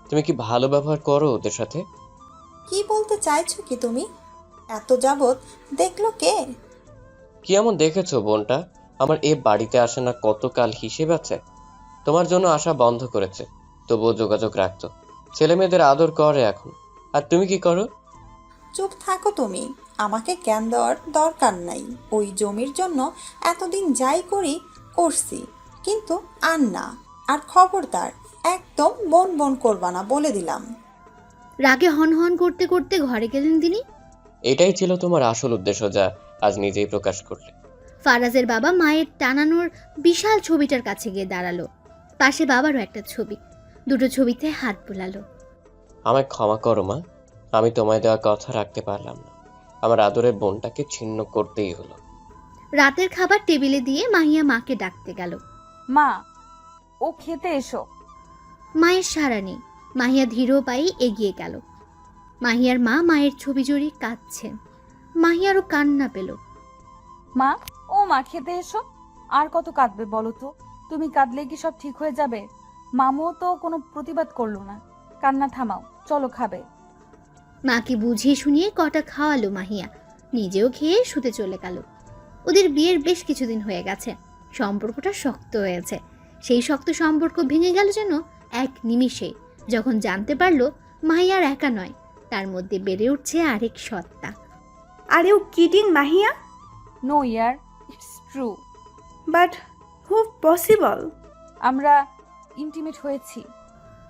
তুমি কি ভালো ব্যবহার করো ওদের সাথে?
কি বলতে চাইছো কি তুমি? এত যাবত দেখলো কে?
কি এমন দেখেছো বোনটা আমার এ বাড়িতে আসে না, কতকাল হিসেব আছে। তোমার জন্য আসা বন্ধ করেছে, তবুও যোগাযোগ রাখতো। ছেলে মেয়েদের আদর করে এখন। আর তুমি কি করো?
চুপ থাকো তুমি। আমাকে জ্ঞান দেওয়ার দরকার নাই। ওই জমির জন্য এতদিন যাই করছি, কিন্তু আর না। আর খবরদার একদম বোন বোন করবা না, বলে দিলাম।
রাগে হনহন করতে করতে ঘরে গেলেন তিনি।
এটাই ছিল তোমার আসল উদ্দেশ্য, যা আজ নিজেই প্রকাশ করলে।
ফারাজের বাবা মায়ের টানানোর বিশাল ছবিটার কাছে গিয়ে দাঁড়ালো। পাশে বাবারও একটা ছবি। দুটো ছবিতে হাত বোলালো।
আমায় ক্ষমা করো মা, আমি তোমায় দেওয়া কথা রাখতে পারলাম না। আমার আদরের বোনটাকে ছিন্ন করতেই হলো।
রাতের খাবার টেবিলে দিয়ে মাহিয়া মাকে ডাকতে গেল।
মা, ও খেতে এসো।
মায়ের সাড়া নেই। মাহিয়া ধীর পায়ে এগিয়ে গেল। মাহিয়ার মা মায়ের ছবি জড়িয়ে কাঁদছেন। মাহিয়ারও কান্না পেল।
মা, ও মা, খেতে এসো। আর কত কাঁদবে বলো তো? তুমি কাঁদলে কি সব ঠিক হয়ে যাবে? মামুও তো কোনো প্রতিবাদ করলো না। কান্না থামাও, চলো খাবে।
মাকে বুঝিয়ে শুনিয়ে কটা খাওয়ালো মাহিয়া। নিজেও খেয়ে শুতে চলে গেল। ওদের বিয়ের বেশ কিছুদিন হয়ে গেছে। সম্পর্কটা শক্ত হয়েছে। সেই শক্ত সম্পর্ক ভেঙে গেল যেন এক নিমিষে, যখন জানতে পারলো মাহিয়ার একা নয়, তার মধ্যে বেড়ে উঠছে আরেক সত্তা।
Are you kidding, Mahia?
No ইয়ার, it's true.
But how possible?
আমরা ইন্টিমেট হয়েছি।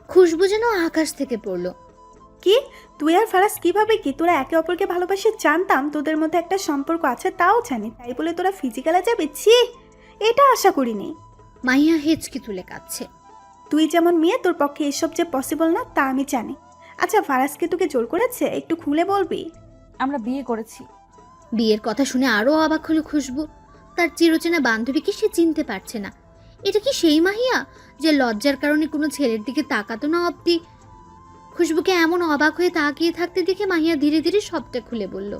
খুশবু যেন আকাশ থেকে পড়ল।
কি তুই আর ফারাজ কিভাবে কি তোরা একে অপরকে ভালোবাসে? জানতাম তোদের মধ্যে একটা সম্পর্ক আছে, তাও জানি, তাই বলে তোরা ফিজিক্যালে যাবে? ছি, এটা আশা করিনি।
মাহিয়া হেঁচকি তুলে কাঁদছে।
তুই যেমন মেয়ে, তোর পক্ষে এসব যে পসিবল না তা আমি জানি। আচ্ছা, ফারাজকে তোকে জোর করেছে? একটু খুলে বলবি।
আমরা বিয়ে করেছি।
বিয়ের কথা শুনে আরো অবাক হলো খুশবু। তার চিরচেনা বান্ধবীকে সে চিনতে পারছে না। এটা কি সেই মাহিয়া যে লজ্জার কারণে কোনো ছেলের দিকে তাকাতো না অব্দি? খুশবুকে এমন অবাক হয়ে তাকিয়ে থাকতে দেখে মাহিয়া ধীরে ধীরে সবটা খুলে বলল।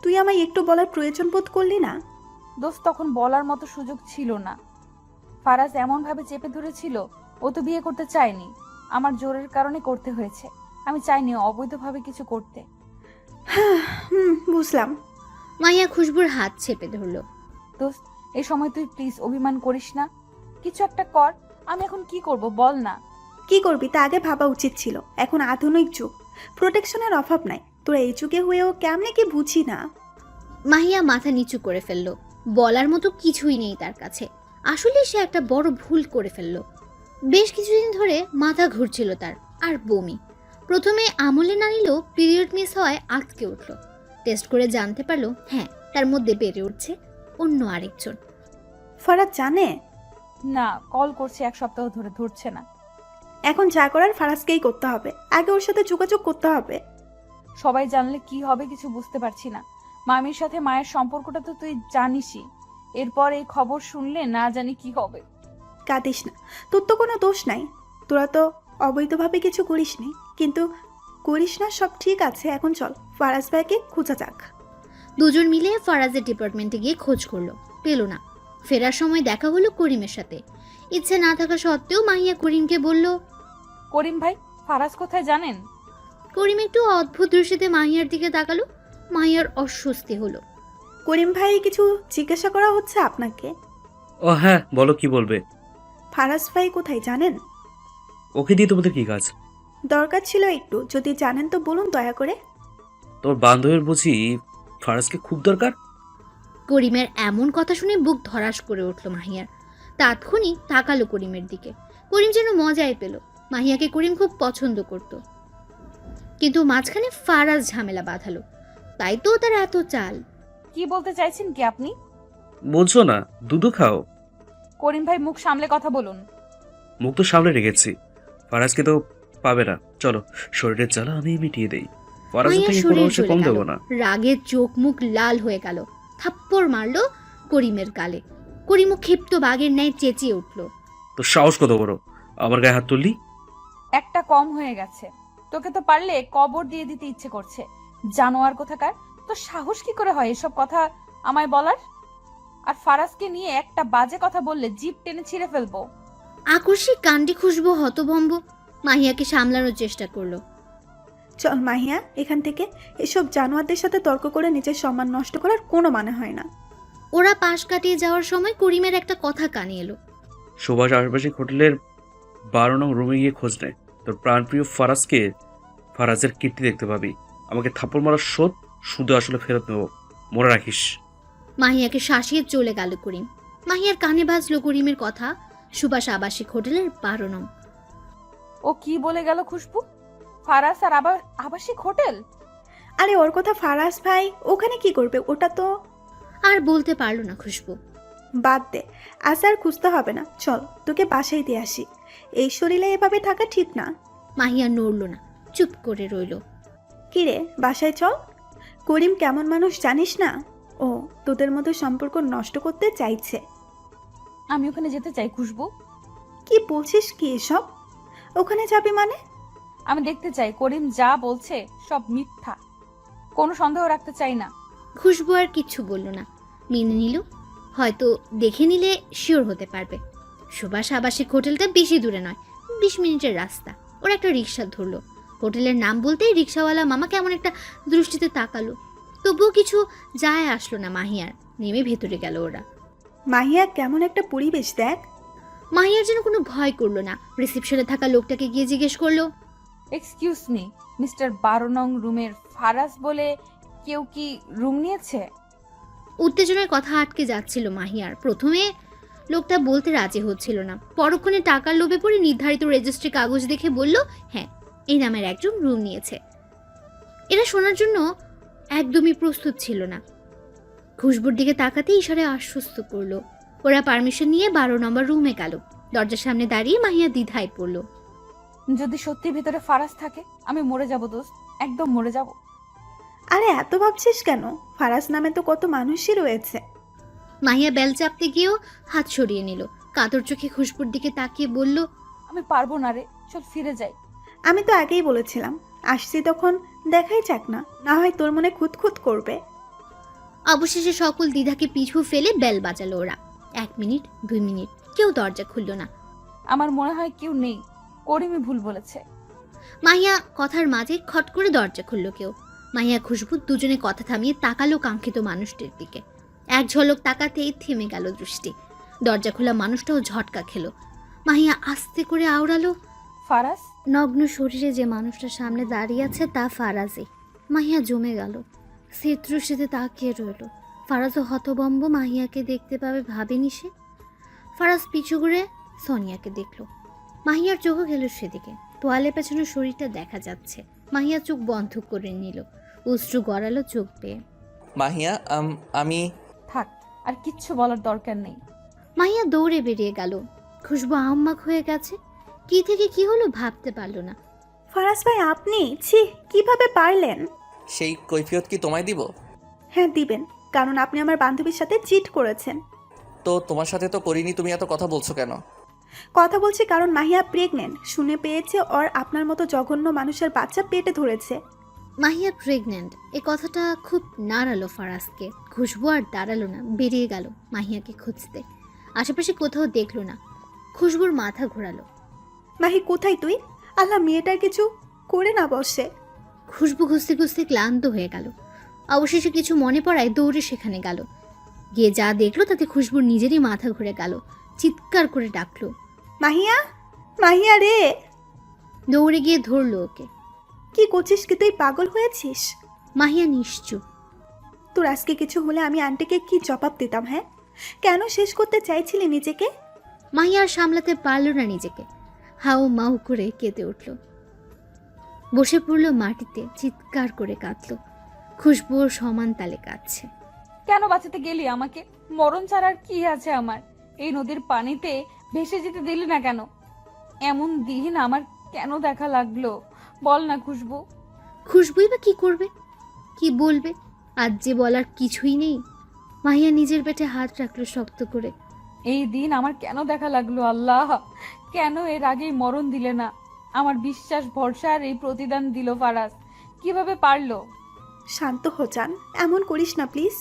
তুই আমায় একটু বলার প্রয়োজন বোধ করলি না?
দোস্ত, তখন বলার মতো সুযোগ ছিল না। ফারাজ এমনভাবে চেপে ধরেছিল, ও তো বিয়ে করতে চায়নি, আমার জোরের কারণে করতে হয়েছে। আমি চাইনি অবৈধভাবে কিছু করতে।
বুঝলাম।
মাহিয়া খুশবুর হাত চেপে ধরল।
দোস্ত, এই সময় তুই প্লিজ অভিমান করিস না, কিছু একটা কর। আমি এখন কি করব বল না।
কি করবি তা আগে ভাবা উচিত ছিল। এখন আধুনিক যুগ, প্রোটেকশনের অভাব নাই। তোরা এই যুগে হয়েও কেমনে কি বুঝি না।
মাহিয়া মাথা নিচু করে ফেলল। বলার মতো কিছুই নেই তার কাছে। আসলে সে একটা বড় ভুল করে ফেলল। বেশ কিছুদিন ধরে মাথা ঘুরছিল তার, আর বমি। প্রথমে আমলে না নিলেও পিরিয়ড মিস হওয়ায় আটকে উঠল। টেস্ট করে জানতে পারলো হ্যাঁ, তার মধ্যে বেড়ে উঠছে অন্য আরেকজন।
ফারাজ জানে?
না, কল করছে 1 সপ্তাহ ধরে, ধরছে না।
এখন যা করার ফারাজকেই করতে হবে। আগে ওর সাথে যোগাযোগ করতে হবে।
সবাই জানলে কি হবে কিছু বুঝতে পারছি না। মামির সাথে মায়ের সম্পর্কটা তো তুই জানিসই, এরপর এই খবর শুনলে না জানি কি হবে।
কাঁদিস না, তোর তো কোনো দোষ নাই। তোরা তো অবৈধভাবে কিছু করিস নি, কিন্তু করিস না সব ঠিক আছে। এখন চল ফারাজ ভাইকে খোঁজা যাক।
দুজন মিলে ফারাজের ডিপার্টমেন্টে গিয়ে খোঁজ করলো, পেল না। ফেরার সময় দেখা হলো করিমের সাথে। ইচ্ছে না থাকা সত্ত্বেও মাহিয়া করিমকে বলল।
করিম ভাই, ফারাজ কোথায় জানেন?
করিম একটু অদ্ভুত দৃষ্টিতে মাহিয়ার দিকে তাকালো। মাহিয়ার অস্বস্তি হলো।
করিম ভাই, কিছু জিজ্ঞাসা করা হচ্ছে আপনাকে।
ও হ্যাঁ, বলো কি বলবে।
ফারাজ ভাই কোথায় জানেন?
ওকে দিয়ে তোমাদের কি কাজ?
দরকার ছিল একটু, যদি জানেন তো বলুন দয়া করে।
তোর বান্ধবীর বুঝি ফারাজকে খুব দরকার?
করিমের এমন কথা শুনে বুক ধরাস করে উঠল মাহিয়ার। তাৎক্ষণিক তাকালো করিমের দিকে। করিম যেন মজাই পেল। মাহিয়াকে করিম খুব পছন্দ করত, কিন্তু মাঝখানে ফারাজ ঝামেলা বাঁধালো। তাই তো তার এত চাল।
কি বলতে চাইছেন কি আপনি?
বলছো না দুধু খাও?
করিম ভাই, মুখ সামলে কথা বলুন।
মুখ তো সামনে রেখেছি। ফারাজকে তো পাবে না। চলো, শরীরের জ্বালা আমি মিটিয়ে দেই। ফারাজের
মাহিয়ার
থেকে কোনো
শরীর
অংশে
জ্বলে
কম
গেল।
দেবো না।
রাগে চোখ মুখ লাল হয়ে গেল। থাপ্পড় মারলো করিমের গালে। করিমও ক্ষিপ্ত বাঘের ন্যায় চেঁচিয়ে উঠল।
তো সাহস কত বড়, আমার গায়ে হাত তুললি?
একটা কম হয়ে গেছে। তোকে তো পারলে কবর দিয়ে দিতে ইচ্ছে করছে। জানোয়ার কোথাকার, তো সাহস কি করে হয় এসব কথা আমায় বলার? আর ফারাজকে নিয়ে একটা বাজে কথা বললে জিভ টেনে ছিঁড়ে ফেলবো।
আকস্মিক কাণ্ডে খুশবু হতভম্ব। মাহিয়াকে সামলানোর চেষ্টা করলো।
চল মাহিয়া, এখান থেকে। এসব জানোয়ারদের সাথে তর্ক করে নিজের সম্মান নষ্ট করার কোনো মানে হয় না।
ওরা পাশ কাটিয়ে যাওয়ার সময় করিমের একটা কথা কানে এলো।
সুভাষ আশেপাশে হোটেলের 12 নং রুমে গিয়ে খোঁজ নেয়। তোর প্রাণপ্রিয় ফারাজকে, ফারাজের কীর্তি দেখতে পাবি। আমাকে থাপ্পড় মারার শোধ শুধু আসলে ফেরত নেব, মনে রাখিস।
মাহিয়াকে শাসিয়ে চলে গেল করিম। মাহিয়ার কানে বাজলো করিমের কথা। সুভাষ আবাসিক হোটেলের 12 নং।
ও কি বলে গেল খুশবু? ফারাজ আর আবাসিক হোটেল?
আরে ওর কথা ফারাজ ভাই ওখানে কি করবে? ওটা তো
আর বলতে পারলো না খুশবু।
বাদ দে, আজ আর খুঁজতে হবে না। চল তোকে বাসায় দিয়ে আসি। এই শরীরে এভাবে থাকা ঠিক না।
মাহিয়া নড়ল না, চুপ করে রইল।
কিরে, বাসায় চল। করিম কেমন মানুষ জানিস না? ও তোদের মতো সম্পর্ক নষ্ট করতে চাইছে।
আমি ওখানে যেতে চাই খুশবু।
কি বলছিস কি এসব? ওখানে যাবি মানে?
আমি দেখতে চাই করিম যা বলছে সব মিথ্যা, কোনো সন্দেহ রাখতে চাই না।
খুশবু আর কিচ্ছু বলল না, মেনে নিল। হয়তো দেখে নিলে শিওর হতে পারবে। সুভাষ আবাসিক হোটেলটা বেশি দূরে নয়, 20 মিনিটের রাস্তা। ওরা একটা রিক্সা ধরলো। হোটেলের নাম বলতেই রিক্সাওয়ালা মামা কেমন একটা দৃষ্টিতে তাকালো। তবুও কিছু যায় আসলো না মাহিয়ার। নেমে ভেতরে গেল ওরা।
মাহিয়া কেমন একটা পরিবেশ দেখ।
মাহিয়ার যেন কোনো ভয় করলো না। রিসেপশনে থাকা লোকটাকে গিয়ে জিজ্ঞেস করলো,
এক্সকিউজ মি, মিস্টার 12 নং রুমের ফারাজ বলে কেউ কি রুম নিয়েছে?
উত্তেজনার কথা আটকে যাচ্ছিল মাহিয়ার। প্রথমে লোকটা বলতে রাজি হচ্ছিল না, পরক্ষণে টাকার লোভে পড়ে নির্ধারিত রেজিস্ট্রি কাগজ দেখে বলল হ্যাঁ, এই নামের একজন রুম নিয়েছে। এরা শোনার জন্য একদমই প্রস্তুত ছিল না। খুশবুর দিকে তাকাতে ইশারায় আশ্বস্ত করলো। ওরা পারমিশন নিয়ে 12 নম্বর রুমে গেল। দরজার সামনে দাঁড়িয়ে মাহিয়া দ্বিধায় পড়ল।
যদি সত্যি ভিতরে ফারাজ থাকে আমি মরে যাব দোস্ত, একদম মরে যাব।
আরে এত ভাবছিস কেন? ফারাজ নামে তো কত মানুষই রয়েছে।
মাহিয়া বেল চাপতে গিয়েও হাত সরিয়ে নিল। কাতর চোখে খুশবুর দিকে তাকিয়ে বলল,
আমি পারবো না রে, চল ফিরে যাই।
আমি তো আগেই বলেছিলাম, আসছি তখন দেখাই যাক না, না হয় তোর মনে খুঁতখুত করবে।
অবশেষে সকল দ্বিধাকে পিছু ফেলে বেল বাজালো ওরা। 1 মিনিট, 2 মিনিট, কেউ দরজা খুলল না।
আমার মনে হয় কেউ নেই, করিমই ভুল বলেছে।
মাহিয়া কথার মাঝে খট করে দরজা খুলল কেউ। মাহিয়া খুশবু দুজনে কথা থামিয়ে তাকালো কাঙ্ক্ষিত মানুষটির দিকে। এক ঝলক তাকাতেই থেমে গেল দৃষ্টি। দরজা খোলা মানুষটাও ঝটকা খেলো। মাহিয়া আস্তে করে আওড়ালো,
ফারাজ।
নগ্ন শরীরে যে মানুষটার সামনে দাঁড়িয়ে আছে তা ফারাজই। মাহিয়া জমে গেল, শীতদৃষ্টিতে তাকিয়ে রইল। ফারাজও হতবম্ব, মাহিয়াকে দেখতে পাবে ভাবেনি সে। ফারাজ পিছু ঘুরে সোনিয়াকে দেখল। মাহিয়ার চোখও গেল সেদিকে। তোয়ালে পেছনে শরীরটা দেখা যাচ্ছে। মাহিয়া চোখ বন্ধ করে নিল, অশ্রু গড়ালো চোখ বেয়ে।
মাহিয়া আমি
থাক, আর কিচ্ছু বলার দরকার নেই।
মাহিয়া দৌড়ে বেরিয়ে গেল। খুশবু আহম্মক হয়ে গেছে, কি থেকে কি হলো ভাবতে পারল না।
ফারাজ ভাই আপনি, ছি, কিভাবে পারলেন?
সেই কৈফিয়ত কি তোমায় দিব?
হ্যাঁ দিবেন, কারণ আপনি আমার বান্ধবীর সাথে চিট করেছেন।
তো তোমার সাথে তো করিনি, তুমি এত কথা বলছো কেন?
কথা বলছি কারণ মাহিয়া প্রেগনেন্ট শুনে পেয়েছে, ওর আপনার মতো জঘন্য মানুষের বাচ্চা পেটে ধরেছে।
মাহিয়া প্রেগন্যান্ট, এ কথাটা খুব নাড়ালো ফারাজকে। খুশবু আর দাঁড়ালো না, বেরিয়ে গেল মাহিয়াকে খুঁজতে। আশেপাশে কোথাও দেখলো না। খুশবুর মাথা ঘোরালো।
মাহি কোথায় তুই? আল্লাহ, মেয়েটার কিছু করে না বসে।
খুশবু খুঁজতে খুঁজতে ক্লান্ত হয়ে গেল। অবশেষে কিছু মনে পড়ায় দৌড়ে সেখানে গেল। গিয়ে যা দেখলো তাতে খুশবুর নিজেরই মাথা ঘুরে গেল। চিৎকার করে ডাকলো,
মাহিয়া, মাহিয়া রে!
দৌড়ে গিয়ে ধরলো ওকে।
কি করছিস কি তুই? পাগল হয়েছিস?
মাহিয়া নিশ্চুপ।
তোর আজকে কিছু হলে আমি আন্টিকে কি জবাব দিতাম? হ্যাঁ, কেন শেষ করতে চাইছিলি নিজেকে?
মাহিয়া আর সামলাতে পারল না নিজেকে, হাউ মাউ করে কেঁদে উঠল। বসে পড়ল মাটিতে, চিৎকার করে কাঁদল। খুশবুর সমান তালে কাঁদছে।
কেন বাঁচাতে গেলি আমাকে? মরণ ছাড়া আর কি আছে আমার? এই নদীর পানিতে ভেসে যেতে দিলি না কেন? এমন দিন আমার কেন দেখা লাগলো বল না খুশবু?
খুশবুই বা কি করবে, কি বলবে? আজ যে বলার কিছুই নেই। মাহিয়া নিজের পেটে হাত রাখলো শক্ত করে।
এই দিন আমার কেন দেখা লাগলো আল্লাহ? কেন এর আগেই মরণ দিলে না? আমার বিশ্বাস ভরসার এই প্রতিদান দিল ফারাজ, কিভাবে পারলো?
শান্ত হো জান, এমন করিস না প্লিজ।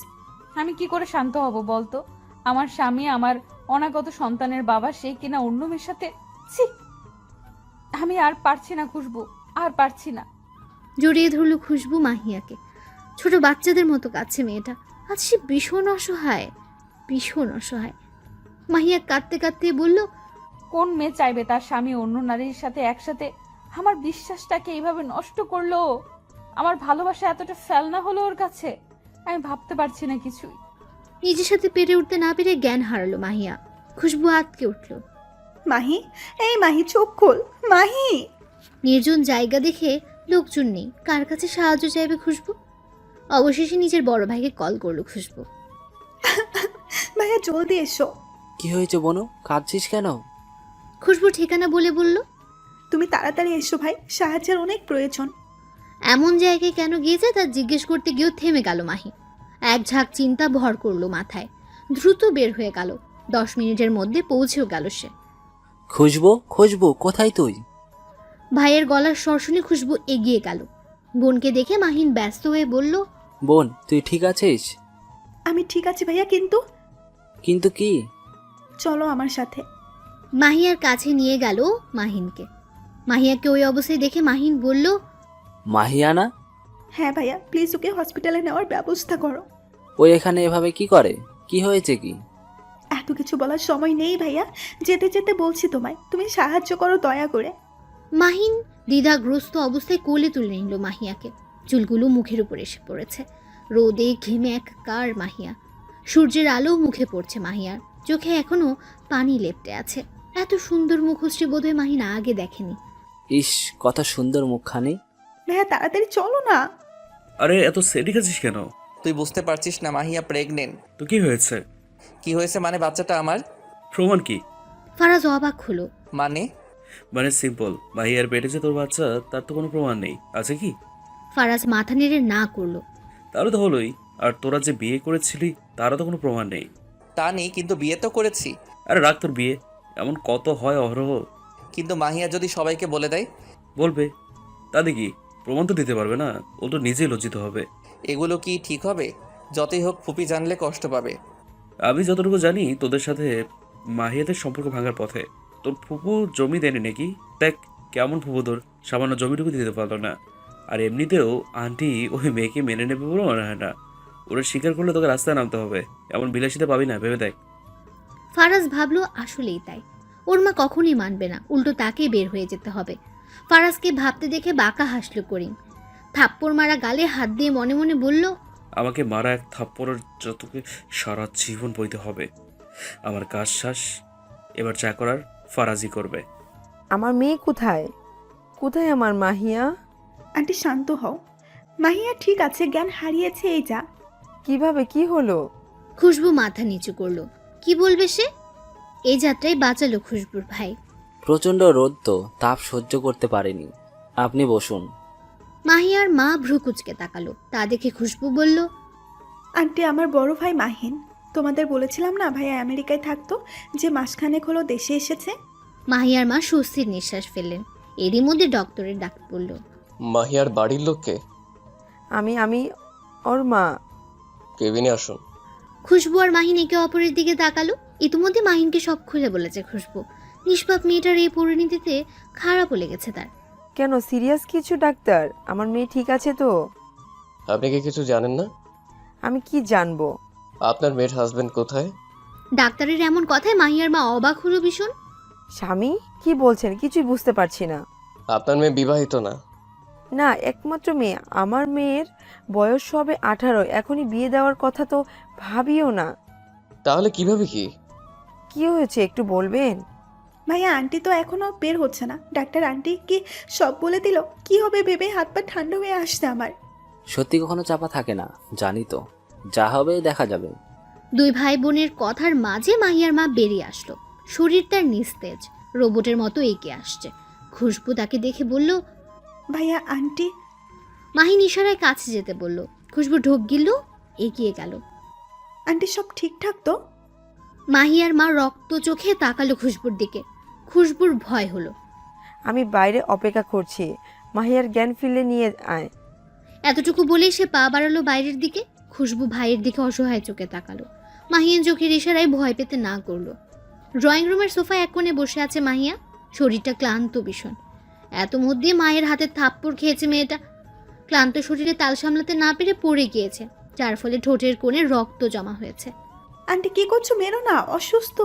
আমি কি করে শান্ত হব বলতো? আমার স্বামী, আমার অনাগত সন্তানের বাবা, সে কিনা অন্য মেয়ের সাথে। ছি, আমি আর পারছি না খুশবু, আর পারছি না।
জড়িয়ে ধরল খুশবু মাহিয়াকে। ছোট বাচ্চাদের মতো কাছে মেয়েটা। আজ সে ভীষণ অসহায়, ভীষণ অসহায়। মাহিয়া কাঁদতে কাঁদতে বলল,
কোন মেয়ে চাইবে তার স্বামী অন্য নারীর সাথে একসাথে? আমার বিশ্বাসটাকে এইভাবে নষ্ট করলো। আমার ভালোবাসা এতটা ফেলনা হলো ওর কাছে, আমি ভাবতে পারছি না কিছুই।
নিজের সাথে পেরে উঠতে না পেরে জ্ঞান হারালো মাহিয়া। খুশবু আটকে উঠল।
মাহি, এই মাহি চোখ খোল, মাহি!
নির্জন জায়গা দেখে লোকজন নেই, কার কাছে সাহায্য চাইবে খুশবু? অবশেষে নিজের বড় ভাইকে কল করলো খুশবু।
ভাইয়া জলদি এসো।
কি হয়েছে বনু, কাঁদছিস কেন?
খুশবু ঠিকানা বলে বলল,
তুমি তাড়াতাড়ি এসো ভাই, সাহায্যের অনেক প্রয়োজন।
এমন জায়গায় কেন গিয়েছে তা জিজ্ঞেস করতে গিয়েও থেমে গেল মাহি। এক ঝাঁক চিন্তা ভর করলো মাথায়। দ্রুত বের হয়ে গেল। 10 মিনিটের মধ্যে পৌঁছেও গেল সে।
খুশবু, খুশবু, কোথায় তুই?
ভাইয়ের গলার স্বর শুনে খুশবু এগিয়ে গেল। বোনকে দেখে মাহিন ব্যস্ত হয়ে বলল,
বোন, তুই ঠিক আছিস?
আমি ঠিক আছি ভাইয়া, কিন্তু
কিন্তু কি?
চলো আমার সাথে।
মাহিয়ার কাছে নিয়ে গেল মাহিনকে। মাহিয়াকে ওই অবস্থায় দেখে মাহিন বলল,
মাহিয়ানা?
হ্যাঁ ভাইয়া, প্লিজ ওকে হসপিটালে নেওয়ার ব্যবস্থা করো।
ও এখানে এভাবে কি করে? কি হয়েছে কি?
এত কিছু বলার সময় নেই ভাইয়া, যেতে যেতে বলছি তোমায়, তুমি সাহায্য করো দয়া করে।
মাহিন দ্বিধাগ্রস্ত অবস্থায় কোলে তুলে নিল মাহিয়াকে। চুলগুলো মুখের উপর এসে পড়েছে। রোদে ঘেমে একাকার মাহিয়া। সূর্যের আলো মুখে পড়ছে মাহিয়ার। চোখে এখনো পানি লেপটে আছে। এত সুন্দর মুখশ্রী বোধহয় মাহিন আগে দেখেনি।
ইস, কত সুন্দর মুখখানি।
ভাইয়া তাড়াতাড়ি চলো না।
আরে এত সেটি খাচ্ছিস কেন?
তুই বুঝতে পারছিস না মাহিয়া প্রেগনেন্ট।
তো কি হয়েছে?
কি হয়েছে মানে? বাচ্চাটা আমার।
প্রমাণ কি?
ফারাজ অবাক হলো।
মানে
মানে সিম্পল, মাহিয়ার পেটে যে তোর বাচ্চা তার তো কোনো প্রমাণ নেই, আছে কি?
ফারাজ মাথা নেড়ে না করলো।
তাহলে তো হলোই। আর তোরা যে বিয়ে করেছিলি তারও তো কোনো প্রমাণ নেই।
তা নেই, কিন্তু বিয়ে তো করেছি।
আরে রাখ তোর বিয়ে, এমন কত হয় অহরহ।
কিন্তু মাহিয়া যদি সবাইকে বলে দেয়?
বলবে, তাতে কি? প্রমাণ তো দিতে পারবে না, ও তো নিজেই লজ্জিত হবে।
এগুলো কি ঠিক হবে? যতই হোক ফুপি জানলে কষ্ট পাবে।
আমি যতটুকু জানি তোদের সাথে মাহিয়াদের সম্পর্ক ভাঙার পথে। তোর ফুপু জমি দেয়নি নাকি? দেখ কেমন ফুপু তোর, সামান্য জমিটুকু দিতে পারলো না। আর এমনিতেও আন্টি ওই মেয়েকে মেনে নেবে বলে মনে হয় না। ওরা স্বীকার করলে তোকে রাস্তায় নামতে হবে, এমন বিলাসিতা পাবি না, ভেবে দেখ।
ফারাজ ভাবলো আসলেই তাই, ওর মা কখনই মানবে না, উল্টো তাকেই বের হয়ে যেতে হবে। ফারাজকে ভাবতে দেখে বাঁকা হাসলো করিম। থাপ্পড় মারা গালে হাত দিয়ে মনে মনে বলল,
আমাকে মারা এক থাপ্পড়ের যতকে সারা জীবন বইতে হবে। আমার কাজ শ্বাস, এবার যা করার ফারাজি করবে।
আমার মেয়ে কোথায়? কোথায় আমার মাহিয়া?
আন্টি শান্ত হও, মাহিয়া ঠিক আছে, জ্ঞান হারিয়েছে এই যা।
কিভাবে, কি হলো?
খুশবু মাথা নিচু করলো। কি বলবে সে? এই যাত্রায় বাঁচালো খুশবুর ভাই।
প্রচণ্ড রোদ তো, তাপ সহ্য করতে পারেনি। আপনি বসুন।
মাহিয়ার মা ভ্রু কুচকে তাকালো, তা দেখে খুশবু বলল,
আন্টি আমার বড় ভাই মাহিন, তোমাদের বলেছিলাম না ভাইয়া আমেরিকায় থাকতো, যে মাসখানেক হলো দেশে এসেছে।
মাহিয়ার মা স্বস্তির নিঃশ্বাস ফেললেন। এরই মধ্যে ডক্টরের ডাক পড়ল।
মাহিয়ার বাড়ির লোককে?
আমি ওর মা।
কেবিনে আসুন।
খুশবু আর মাহিন একে অপরের দিকে তাকালো। ইতিমধ্যে মাহিনকে সব খুলে বলেছে খুশবু। নিষ্পাপ মেয়েটার এই পরিণতিতে খারাপও লেগেছে তার।
কেন, সিরিয়াস কিছু ডাক্তার? আমার মেয়ে ঠিক আছে তো?
আপনি কি কিছু জানেন না?
আমি কি জানবো?
আপনার মেয়ের হাজবেন্ড কোথায়?
ডাক্তারের এমন কথায় মাহিয়ার মা অবাক হলো ভীষণ।
স্বামী? কি বলছেন, কিছুই বুঝতে পারছি না।
আপনার মেয়ে বিবাহিত না?
না, একমাত্র মেয়ে। আমার মেয়ের বয়স হবে 18, এখনই বিয়ে দেওয়ার কথা তো ভাবিও না।
তাহলে কিভাবে কি?
কি হয়েছে একটু বলবেন?
ভাইয়া আন্টি তো এখনো বের হচ্ছে না, ডাক্তার আন্টি কি সব বলে দিল? কি হবে ভেবে হাত পা ঠান্ডা হয়ে আসছে আমার।
সত্যি কখনো চাপা থাকে না, জানি তো। যা হবে দেখা যাবে।
দুই ভাই বোনের কথার মাঝে মাহিয়ার মা বেরিয়ে আসলো। শরীর তার নিস্তেজ, রোবটের মতো এগিয়ে আসছে। খুশবু তাকে দেখে বলল,
ভাইয়া আন্টি।
মাহিন ইশারায় কাছে যেতে বলল। খুশবু ঢোক গিলল, এগিয়ে গেল।
আন্টি সব ঠিকঠাক তো?
মাহিয়ার মা রক্ত চোখে তাকালো খুশবুর দিকে। খুশবুর ভয় হলো।
আমি বাইরে অপেক্ষা করছি, মাহিয়ার জ্ঞান ফিরলে নিয়ে আয়।
এতটুকু বলেই সে পা বাড়ালো বাইরের দিকে। খুশবু ভাইয়ের দিকে অসহায় চোখে তাকালো। মাহিয়ান চোখের ইশারায় ভয় পেতে না করলো। ড্রয়িং রুমের সোফায় এক কোণে বসে আছে মাহিয়া, শরীরটা ক্লান্ত ভীষণ। এত মধ্যে মায়ের হাতে থাপ্পড় খেয়েছে মেয়েটা। ক্লান্ত শরীরে তাল সামলাতে না পেরে পড়ে গিয়েছে, যার ফলে ঠোঁটের কোণে রক্ত জমা হয়েছে।
আন্টি কি করছো, মেরো না, অসুস্থ।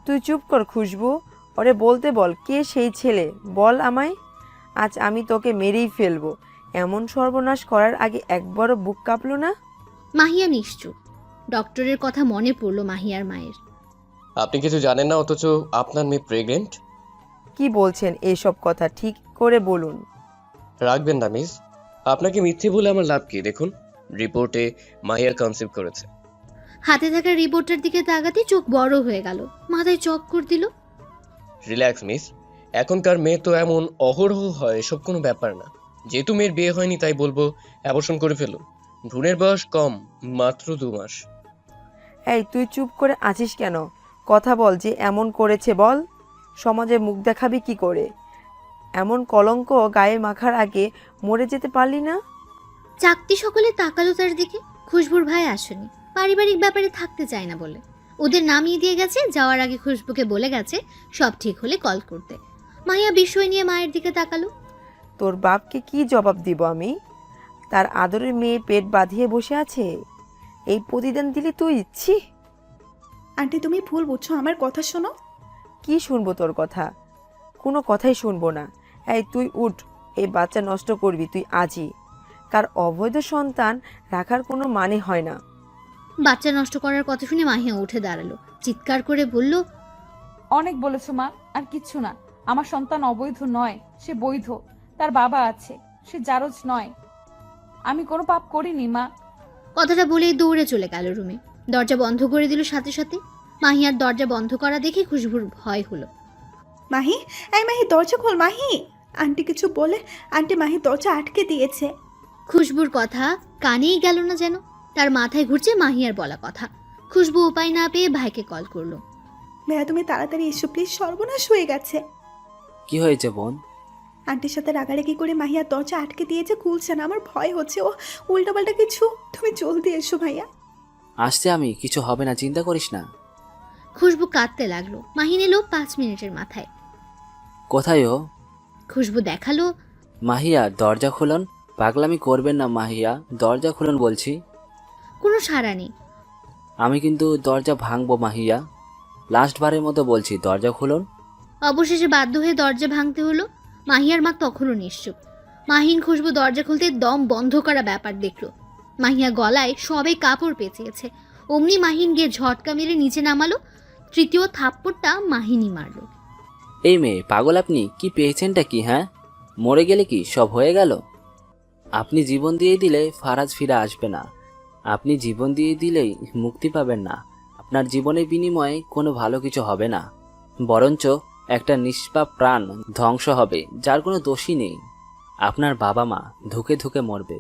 তুই চুপ কর খুশবু, ওরে বলতে বল কে সেই ছেলে, বল আমায়। আজ আমি তোকে মেরেই ফেলবো। এমন সর্বনাশ করার আগে একবারও বুক কাঁপলো না?
মাহিয়া নিশ্চুপ। ডক্টরের কথা মনে পড়লো মাহিয়ার মায়ের।
আপনি কিছু জানেন না, অথচ আপনার মেয়ে প্রেগনেন্ট?
কি বলছেন এইসব কথা, ঠিক করে বলুন।
রাখবেন না মিস, আপনাকে মিথ্যে বলে আমার লাভ কি? দেখুন রিপোর্টে মাহিয়া কনসিভ করেছে।
হাতে থাকা রিপোর্টের দিকে তাকাতে চোখ বড় হয়ে গেল, মাথায় চক্কর দিল।
রিল্যাক্স মিস, এখনকার মেয়ে তো এমন অহরহ হয়, এসব কোনো ব্যাপার না। যেহেতু মেয়ের বিয়ে হয়নি তাই বলবো অ্যাবর্শন করে ফেলুন। ভ্রূণের বয়স কম, মাত্র 2 মাস।
এই তুই চুপ করে আছিস কেন? কথা বল, যে এমন করেছে বল। সমাজে মুখ দেখাবি কি করে? এমন কলঙ্ক গায়ে মাখার আগে মরে যেতে পারলি না?
চাকতি সকলে তাকালো তার দিকে। খুশবুর ভাই আসেনি, পারিবারিক ব্যাপারে থাকতে চায় না বলে ওদের নামিয়ে দিয়ে গেছে। যাওয়ার আগে খুশবুকে বলে গেছে সব ঠিক হলে কল করতে। মাহিয়া বিস্ময় নিয়ে মায়ের দিকে তাকালো।
তোর বাপকে কি জবাব দিব আমি? তার আদরের মেয়ে পেট বাঁধিয়ে বসে আছে, এই প্রতিদান দিলি তুই? ইচ্ছি।
আন্টি তুমি ভুল বুঝছো, আমার কথা শোনো।
কি শুনবো তোর কথা? কোনো কথাই শুনবো না। এই তুই উঠ, এই বাচ্চা নষ্ট করবি তুই আজই। কার অবৈধ সন্তান রাখার কোনো মানে হয় না।
বাচ্চা নষ্ট করার কথা শুনে মাহিয়া উঠে দাঁড়ালো, চিৎকার করে বলল,
অনেক বলেছো মা, আর কিচ্ছু না। আমার সন্তান অবৈধ নয়, সে বৈধ। তার বাবা আছে, সে জারজ নয়। আমি কোনো পাপ করিনি মা।
কথাটা বলেই দৌড়ে চলে গেল রুমে। দরজা বন্ধ করে দিল সাথে সাথে। মাহিয়ার দরজা বন্ধ করা দেখে খুশবুর ভয় হলো।
মাহি, এই মাহি দরজা খোল মাহি। আন্টি কিছু বলে আন্টি মাহি দরজা আটকে দিয়েছে।
খুশবুর কথা কানেই গেল না যেন, তার মাথায় ঘুরছে মাহিয়ার বলা কথা। খুশবু উপায় না পেয়ে ভাইকে কল করলো।
ভাইয়া তুমি তাড়াতাড়ি এসো প্লিজ, সর্বনাশ হয়ে গেছে।
কি হয়েছে বোন?
আন্টির সাথে রাগারাগি করে মাহিয়ার দরজা আটকে দিয়েছে, খুলছে না। আমার ভয় হচ্ছে ও উল্টাপাল্টা কিছু। তুমি জলদি এসো ভাইয়া।
আসছে, আমি, কিছু হবে না, চিন্তা করিস না।
খুশবু কাঁদতে লাগলো। মাহিন এলো 5 মিনিটের মাথায়।
কোথায় ও?
খুশবু দেখালো।
মাহিয়া দরজা খুলুন। পাগলামি করবেন না মাহিয়া, দরজা খুলুন বলছি।
কোনো সাড়া নেই।
আমি কিন্তু দরজা ভাঙবো মাহিয়া, লাস্টবারের মতো বলছি, দরজা খুলুন।
অবশেষে বাধ্য হয়ে দরজা ভাঙতে হলো। মাহিয়ার মা তখনও নিশ্চুপ। মাহিন খুশবু দরজা খুলতে দম বন্ধ করা ব্যাপার দেখলো। মাহিয়া গলায় সবে কাপড় পেঁচিয়েছে, অমনি মাহিন গিয়ে ঝটকা মেরে নিচে নামালো। তৃতীয় থাপ্পড়টা মাহিনই মারলো।
এই মেয়ে পাগল, আপনি কি পেয়েছেনটা কি? হ্যাঁ, মরে গেলে কি সব হয়ে গেল? আপনি জীবন দিয়ে দিলে ফারাজ ফিরে আসবে না, আপনি জীবন দিয়ে দিলেই মুক্তি পাবেন না। আপনার জীবনের বিনিময়ে কোনো ভালো কিছু হবে না, বরঞ্চ একটা নিষ্পাপ প্রাণ ধ্বংস হবে যার কোনো দোষই নেই। আপনার বাবা মা ধুকে ধুকে মরবে,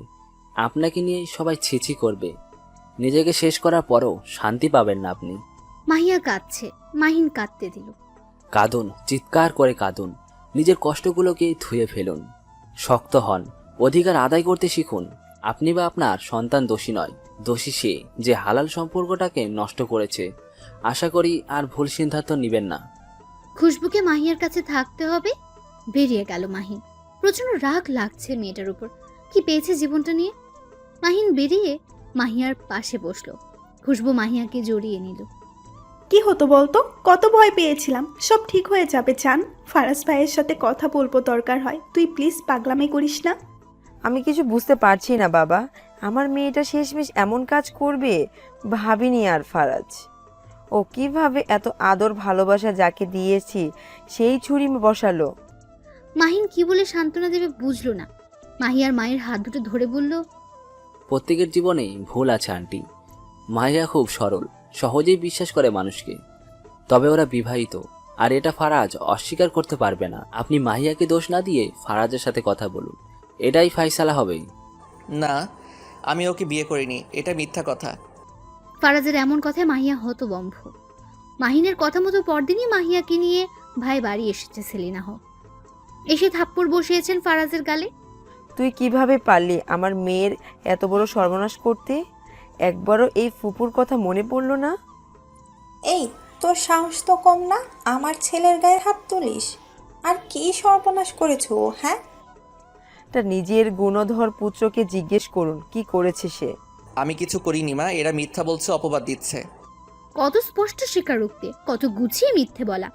আপনাকে নিয়ে সবাই ছিছি করবে, নিজেকে শেষ করার পরও শান্তি পাবেন না আপনি।
মাহিয়া কাঁদছে, মাহিন কাঁদতে দিল।
কাঁদুন, চিৎকার করে কাঁদুন, নিজের কষ্টগুলোকে ধুয়ে ফেলুন, শক্ত হন, অধিকার আদায় করতে শিখুন। আপনি বা আপনার সন্তান দোষী নয়, দোষী সে যে হালাল সম্পর্কটাকে নষ্ট করেছে। আশা করি আর ভুল সিদ্ধান্ত নেবেন না।
খুশবুকে মাহিয়ার কাছে থাকতে হবে। বেরিয়ে গেল মাহিন। প্রচন্ড রাগ লাগছে মেয়েটার উপর, কি পেয়েছে জীবনটা নিয়ে। মাহিন বেরিয়ে মাহিয়ার পাশে বসলো। খুশবু মাহিয়াকে জড়িয়ে নিল।
কি হতো বলতো, কত ভয় পেয়েছিলাম। সব ঠিক হয়ে যাবে চান। ফারাজ ভাইয়ের সাথে কথা বলবো দরকার হয়, তুই প্লিজ পাগলামি করিস না।
আমি কিছু বুঝতে পারছি না বাবা, আমার মেয়েটা শেষমেশ এমন কাজ করবে ভাবিনি। আর ফারাজ, ও কিভাবে এত আদর ভালোবাসা যাকে দিয়েছি সেই ছুরি বসালো।
মাহিন কি বলে সান্ত্বনা দেবে বুঝলো না। মাহিয়ার মায়ের হাত দুটো ধরে বলল,
প্রত্যেকের জীবনেই ভুল আছে আন্টি। মাহিয়া খুব সরল, সহজেই বিশ্বাস করে মানুষকে, তবে ওরা বিবাহিত, আর এটা ফারাজ অস্বীকার করতে পারবে না। আপনি মাহিয়াকে দোষ না দিয়ে ফারাজের সাথে কথা বলুন, এটাই ফাইসালা হবে।
না, আমি ওকে বিয়ে করিনি, এটা মিথ্যা কথা।
ফারাজের এমন কথায় মাহিয়া হতবম্ব। মাহিনের কথা মতো পরদিনই মাহিয়াকে নিয়ে ভাই বাড়ি এসেছে সেলিনা হক। এসে থাপ্পড় বসিয়েছেন ফারাজের গালে।
তুই কিভাবে পারলি আমার মেয়ের এত বড় সর্বনাশ করতে? একবারও এই ফুপুর কথা মনে পড়লো না?
এই তোর সাহস তো কম না, আমার ছেলের গায়ে হাত তুলিস। আর কি সর্বনাশ করেছো ও, হ্যাঁ?
তা নিজের গুণধর পুত্রকে জিজ্ঞেস করুন কি করেছে সে।
আমি কিছু করিনি মা, এরা মিথ্যা বলছে, অপবাদ দিচ্ছে।
কত স্পষ্ট স্বীকারোক্তি, কত গুছিয়ে মিথ্যে বলা।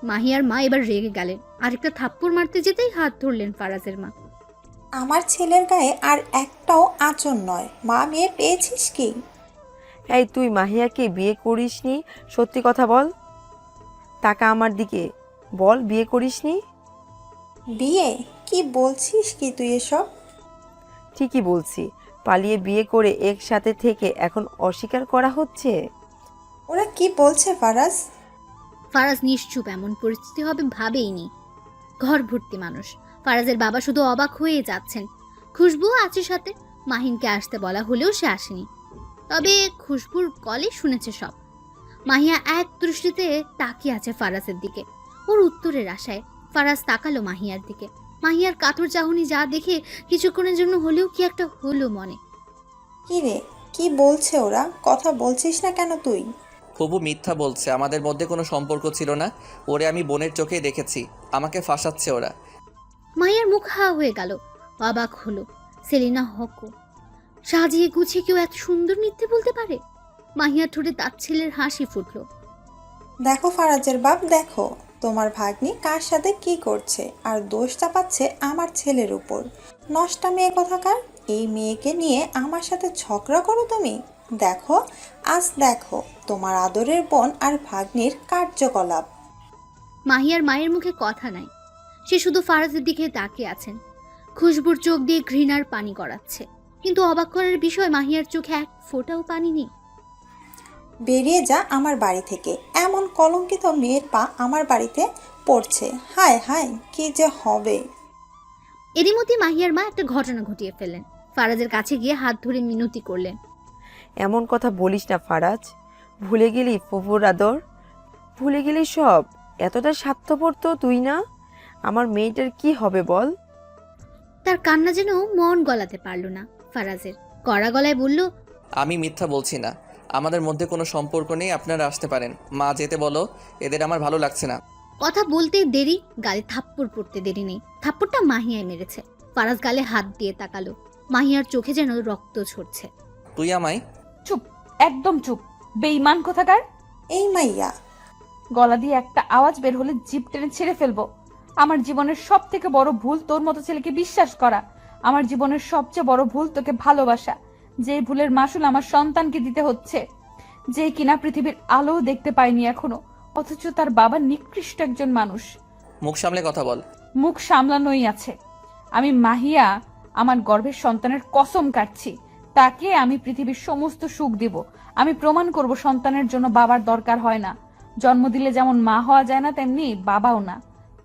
মাহিয়ার মা এবার রেগে গেলেন। আরেকটা থাপ্পড় মারতে যেতেই হাত ধরলেন ফারাজের মা।
আমার ছেলের গায়ে আর একটাও আঁচড় নয়। মা মেয়ে পেয়েছিস কি?
এই তুই মাহিয়াকে বিয়ে করিসনি, সত্যি কথা বল। টাকা আমার দিকে, বল বিয়ে করিসনি।
বিয়ে? কি বলছিস কি তুই এসব?
ঠিকই বলছি, পালিয়ে বিয়ে করে একসাথে থেকে এখন অস্বীকার করা হচ্ছে।
ওরা কি বলছে ফারাজ?
ফারাজ নিশ্চুপ, এমন পরিস্থিতি হবে ভাবেইনি। ঘর ভর্তি মানুষ। ফারাজের বাবা শুধু অবাক হয়ে যাচ্ছেন। খুশবু আছে সাথে, মাহিনকে আসতে বলা হলেও সে আসেনি। তবে খুশবুর কলে শুনেছে সব। মাহিয়া এক দৃষ্টিতে তাকিয়ে আছে ফারাজের দিকে, ওর উত্তরের আশায়। ফারাজ তাকালো মাহিয়ার দিকে। মাহিয়ার কাতর চাহনি যা দেখে কিছুক্ষণের জন্য হলেও কি একটা হলো মনে।
কি রে, কি বলছে ওরা? কথা বলছিস না কেন তুই?
ফুপু মিথ্যা বলছে, আমাদের মধ্যে কোনো সম্পর্ক ছিল না। ওরে আমি বোনের চোখেই দেখেছি, আমাকে ফাঁসাচ্ছে ওরা।
মাহিয়ার মুখ হা হয়ে গেল, অবাক হলো। সেলিনা হকও সাজিয়ে গুছিয়ে কেউ এত সুন্দর মিথ্যে বলতে পারে? মাহিয়ার ঠোঁটে তাচ্ছিল্যের হাসি ফুটলো।
দেখো ফারাজের বাপ, দেখো তোমার ভাগ্নি কার সাথে কি করছে, আর দোষ চাপাচ্ছে আমার ছেলের উপর। নষ্টা মেয়ে কোথাকার, এই মেয়েকে নিয়ে আমার সাথে ঝগড়া করো তুমি। দেখো আজ দেখো তোমার আদরের বোন আর ভাগ্নির কার্যকলাপ।
মাহিয়ার মায়ের মুখে কথা নাই, সে শুধু ফারাজের দিকে তাকিয়ে আছেন। খুশবুর চোখ দিয়ে ঘৃণার পানি গড়াচ্ছে, কিন্তু অবাক করার বিষয় মাহিয়ার চোখে এক ফোঁটাও পানি নেই।
বেরিয়ে যা আমার বাড়ি থেকে। এমন কলঙ্কিত মেয়ের পা আমার বাড়িতে পড়ছে। হায় হায়, কি যে হবে।
এরই মধ্যে মাহিয়ার মা একটা ঘটনা ঘটিয়ে ফেললেন। ফারাজের কাছে গিয়ে হাত ধরে মিনতি করলেন।
এমন কথা বলিস না ফারাজ, ভুলে গেলি ফুফুর আদর, ভুলে গেলি সব। এতটা স্বার্থপর তো তুই না। আমার মেয়েটার কি হবে বল?
তার কান্না যেন মন গলাতে পারল না ফারাজের। কড়া গলায় বলল,
আমি মিথ্যা বলছি না, আমাদের মধ্যে কোনো সম্পর্ক নেই, আপনারা আসতে পারেন। মা যেতে বলো, এদের আমার ভালো লাগছে না।
কথা বলতে দেরি, গালে থাপ্পড় পড়তে দেরি নেই। থাপ্পড়টা মাহিয়ায় মেরেছে। ফারাজ গালে হাত দিয়ে তাকালো। মাহিয়ার চোখে যেন রক্ত ঝরছে।
তুই আমায়
চুপ, একদম চুপ, বেঈমান কোথাকার।
এই মাইয়া,
গলা দিয়ে একটা আওয়াজ বের হলে জিভ টেনে ছেড়ে ফেলবো। আমার জীবনের সব থেকে বড় ভুল তোর মতো ছেলেকে বিশ্বাস করা। আমার জীবনের সবচেয়ে বড় ভুল তোকে ভালোবাসা। যে ভুলের মাসুল আমার সন্তানকে দিতে হচ্ছে, যে কিনা পৃথিবীর আলো দেখতে পায়নি এখনো, অথচ তার বাবা নিকৃষ্ট একজন মানুষ।
মুখ সামলে কথা বল।
মুখ সামলানোই আছে। আমি মাহিয়া আমার গর্ভের সন্তানের কসম কাটছি, তাকে আমি পৃথিবীর সমস্ত সুখ দিব। আমি প্রমাণ করব সন্তানের জন্য বাবার দরকার হয় না। জন্ম দিলে যেমন মা হওয়া যায় না, তেমনি বাবাও না।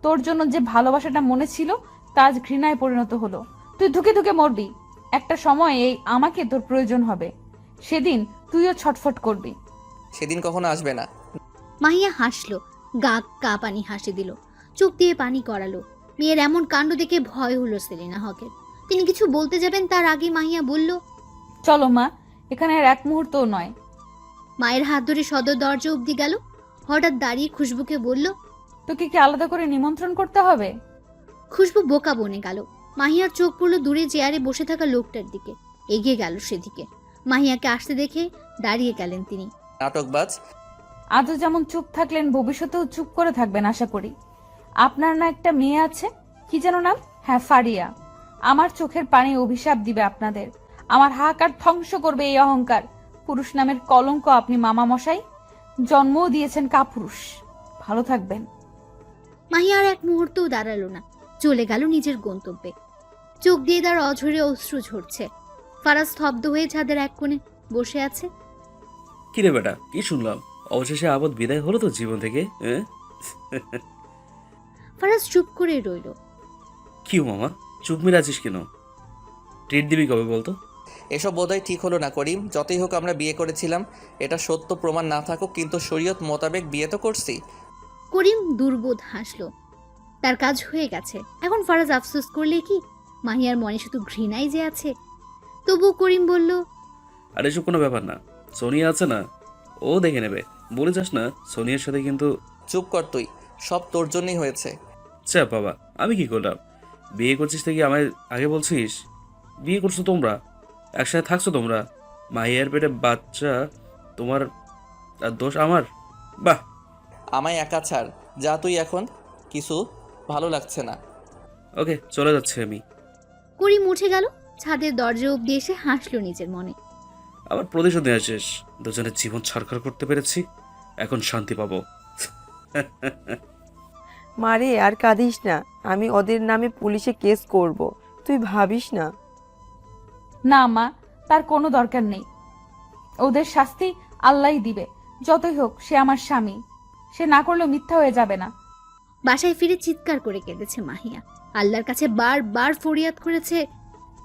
তোর জন্য যে ভালোবাসাটা মনে ছিল তা আজ ঘৃণায় পরিণত হলো। তুই ধুকে ধুকে মরবি। একটা সময় এই আমাকে তোর প্রয়োজন হবে, সেদিন তুইও ছটফট করবি।
সেদিন কখনো আসবে না।
মাহিয়া হাসলো, গা গা পানি হাসি দিল, চোখ দিয়ে পানি গড়ালো। মেয়ের এমন কাণ্ড দেখে ভয় হলো সেলিনা হকের। তিনি কিছু বলতে যাবেন তার আগে মাহিয়া বলল,
চলো মা, এখানে আর এক মুহূর্তও নয়।
মায়ের হাত ধরে সদর দরজা অব্দি গেল। হঠাৎ দাঁড়িয়ে খুশবুকে বলল,
তোকে কি আলাদা করে নিমন্ত্রণ করতে হবে?
খুশবু বোকা বনে গেল। মাহিয়ার চোখ পড়ল দূরে চেয়ারে বসে থাকা লোকটার দিকে। এগিয়ে গেল সেদিকে। মাহিয়াকে আসতে দেখে দাঁড়িয়ে গেলেন তিনি।
নাটকবাজ।
আজও যেমন চুপ থাকলেন, ভবিষ্যতেও চুপ করে থাকবেন আশা করি। আপনার না একটা মেয়ে আছে, কি যেন নাম? হ্যাঁ, ফারিয়া। আমার চোখের পানি অভিশাপ দিবে আপনাদের। আমার হাহাকার ধ্বংস করবে এই অহংকার। পুরুষ নামের কলঙ্ক আপনি মামা মশাই, জন্মও দিয়েছেন কাপুরুষ। ভালো থাকবেন।
মাহিয়া আর এক মুহূর্তও দাঁড়ালো না, চলে গেল নিজের গন্তব্যে। চোখ দিয়ে তার অঝরে অশ্রু ঝরছে। ফারাজ স্তব্ধ হয়ে ছাদের এক কোণে বসে আছে।
কিরে বেটা, কি শুনলাম? অবশেষে আবদ বিদায় হলো তো জীবন থেকে, হ্যাঁ?
ফারাজ চুপ করে রইল।
কি মামা, চুপ মেরে আছিস কেন? ট্রিট দিবি কবে বলতো?
এসব বোধহয় ঠিক হলো না করিম। যতই হোক আমরা বিয়ে করেছিলাম, এটা সত্য প্রমাণ না থাকুক, কিন্তু শরীয়ত মোতাবেক বিয়ে তো করছি।
করিম দুর্বোধ হাসলো। তার কাজ হয়ে গেছে। এখন ফারাজ আফসোস করলে কি? মাহিয়ার মনে শুধু ঘৃণাই যে আছে। তবুও করিম বলল,
আর এসব কোনো ব্যাপার না, সোনিয়া আছে না, ও দেখে নেবে। বলে যাস না সোনিয়ার সাথে কিন্তু।
চুপ কর তুই, সব তোর জন্যই হয়েছে।
চা বাবা, আমি কি করলাম? বিয়ে করছিস থেকে আমায় আগে বলছিস? বিয়ে করছো তোমরা, একসাথে থাকছো তোমরা, মাহিয়ার পেটে বাচ্চা তোমার, আর দোষ আমার? বাহ।
আমায় একা ছাড়, যা তুই এখন। কিছু ভালো লাগছে না।
ওকে, চলে যাচ্ছে আমি।
করিম উঠে গেল। ছাদের দরজা অব্দি এসে হাসলো নিজের মনে।
আবার প্রতিশোধ নেওয়া শেষ। দুজনের জীবন ছাড়খাড় করতে পেরেছি, এখন শান্তি পাবো।
মারে আর কাঁদিস না, আমি ওদের নামে পুলিশে কেস করব, তুই ভাবিস না।
না মা, তার কোনো দরকার নেই। ওদের শাস্তি আল্লাহই দিবে। যতই হোক সে আমার স্বামী, সে না করলেও মিথ্যা হয়ে যাবে না।
বাসায় ফিরে চিৎকার করে কেঁদেছে মাহিয়া। আল্লাহর কাছে বারবার ফরিয়াদ করেছে,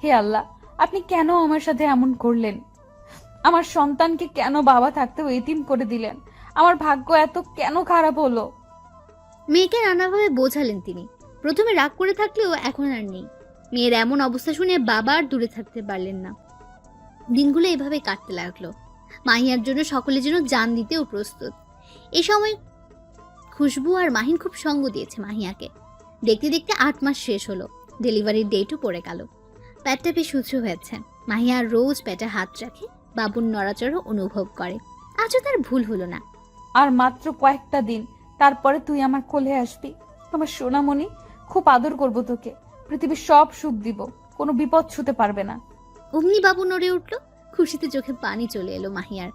হে আল্লাহ, আপনি কেন আমার সাথে এমন করলেন? আমার সন্তানকে কেন বাবা থাকতেও এতিম করে দিলেন? আমার ভাগ্য এত কেন খারাপ হলো?
মেয়েকে নানাভাবে বোঝালেন তিনি। প্রথমে রাগ করে থাকলেও এখন আর নেই। মেয়ের এমন অবস্থা শুনে বাবা আর দূরে থাকতে পারলেন না। দিনগুলো এভাবে কাটতে লাগলো। মাহিয়ার জন্য সকলে যেন জান দিতেও প্রস্তুত। এই সময় খুশবু আর মাহিন খুব সঙ্গ দিয়েছে মাহিয়াকে। দেখতে দেখতে 8 মাস শেষ হলো। ডেলিভারির ডেটও পড়ে গেল। পেটটা বেশ উঁচু হয়েছে। মাহিয়া রোজ পেটে হাত রাখে, বাবুর নড়াচড়া অনুভব করে। আজও তার ভুল হলো না।
আর মাত্র কয়েকটা দিন, তারপরে তুই আমার কোলে আসবি। আমার সোনামণি, খুব আদর করব তোকে। পৃথিবীর সব সুখ দিব, কোনো বিপদ ছুতে পারবে না।
অমনি বাবু নড়ে উঠল। খুশিতে চোখে পানি চলে এলো মাহিয়ার।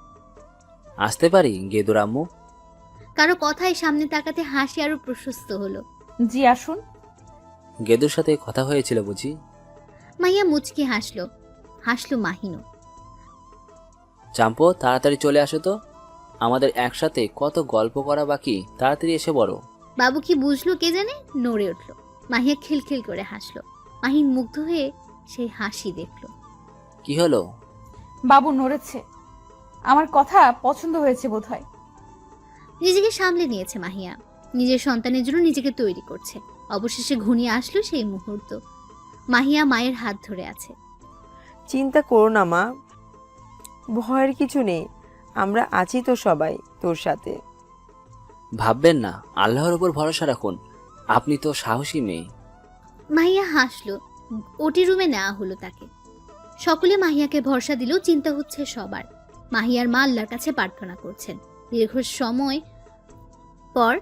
আসতে পারি গেদুর আম্মু?
কারো কথায় সামনে তাকাতে হাসি আরো প্রশস্ত হলো।
জি আসুন।
গেদুর সাথে কথা হয়েছিল বুঝি?
মাহিয়া মুচকি হাসলো। হাসলো মাহিনও।
চাম্পো, তাড়াতাড়ি চলে আসো তো, আমাদের একসাথে কত গল্প করা বাকি। তাড়াতাড়ি এসে বড়।
বাবু কি বুঝলো কে জানে, নড়ে উঠল। মাহিয়া খিলখিল করে হাসলো। মাহিন মুগ্ধ হয়ে সেই হাসি দেখল।
কি হলো?
বাবু নড়েছে। আমার কথা পছন্দ হয়েছে বোধহয়।
নিজেকে সামলে নিয়েছে মাহিয়া। নিজের সন্তানের জন্য নিজেকে তৈরি করছে। অবশেষে ঘনিয়ে আসলো সেই মুহূর্ত। মাহিয়া মায়ের হাত ধরে আছে।
চিন্তা করো না মা, ভয়ের কিছু নেই, আমরা আছি তো সবাই তোর সাথে।
ভাববেন না, আল্লাহর ওপর ভরসা রাখুন, আপনি তো সাহসী মেয়ে।
মাহিয়া হাসলো। ওটি রুমে নেওয়া হলো তাকে। সকলে মাহিয়াকে ভরসা দিলেও চিন্তা হচ্ছে সবার। মাহিয়ার মা আল্লাহর কাছে প্রার্থনা করছেন। দীর্ঘ সময় পর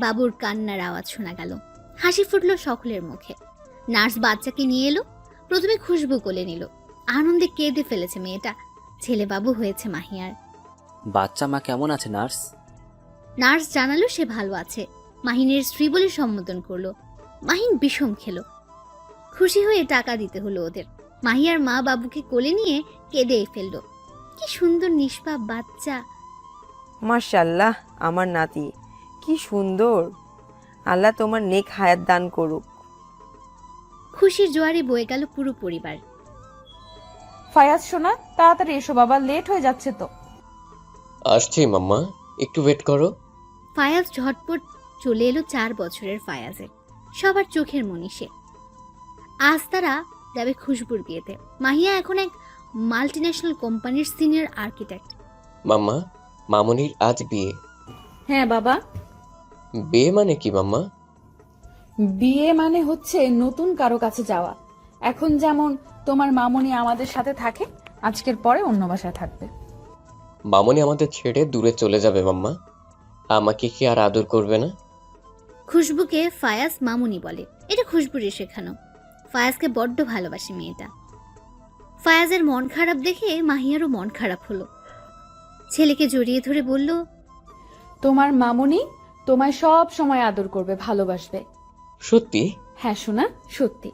বাবুর কান্নার আওয়াজ শোনা গেল। হাসি ফুটলো সকলের মুখে। নার্স বাচ্চাকে নিয়ে এলো। প্রথমে খুশবু কোলে নিল। আনন্দে কেঁদে ফেলেছে মেয়েটা। ছেলে বাবু হয়েছে মাহিয়ার।
বাচ্চা মা কেমন আছে নার্স?
নার্স জানালো সে ভালো আছে। মাহিনের স্ত্রী বলে সম্বোধন করলো। মাহিন বিষম খেলো। খুশি হয়ে টাকা দিতে হলো ওদের। মাহিয়ার মা বাবুকে কোলে নিয়ে কেঁদে ফেললো। কি সুন্দর নিষ্পাপ বাচ্চা।
মাশাআল্লাহ, আমার নাতি কি সুন্দর। আল্লাহ তোমার নেক হায়াত দান করুক।
খুশির জোয়ারে বয়ে গেল পুরো পরিবার।
ফায়াজ সোনা, তাড়াতাড়ি এসো বাবা, লেট হয়ে যাচ্ছে তো।
আসছি মাম্মা, একটু ওয়েট করো।
ফায়াজ ঝটপট চলে এলো 4 বছরের ফায়াজের। সবার চোখের মনি সে। আজ তারা যাবে খুশবুর বিয়েতে। মাহিয়া এখন এক মাল্টিন্যাশনাল কোম্পানির সিনিয়র আর্কিটেক্ট।
মাম্মা, মামনির আজ বিয়ে।
হ্যাঁ বাবা।
বিয়ে মানে কি মাম্মা?
বিয়ে মানে হচ্ছে নতুন কারো কাছে যাওয়া। এখন যেমন তোমার মামনি আমাদের সাথে থাকে, আজকের পরে অন্য বাসায় থাকবে।
মামনি আমাদের ছেড়ে দূরে চলে যাবে মাম্মা। আমাকে কি আর আদর করবে না?
খুশবুকে ফায়াজ মামুনি বলে। এটা খুশবুরই শেখানো। ফায়াজকে বড্ড ভালোবাসে মেয়েটা। ফায়াজের মন খারাপ দেখে মাহিয়ারও মন খারাপ হলো। ছেলেকে জড়িয়ে ধরে বলল,
তোমার মামনি তোমায় সব সময় আদর করবে, ভালোবাসবে।
সত্যি?
হ্যাঁ সোনা, সত্যি।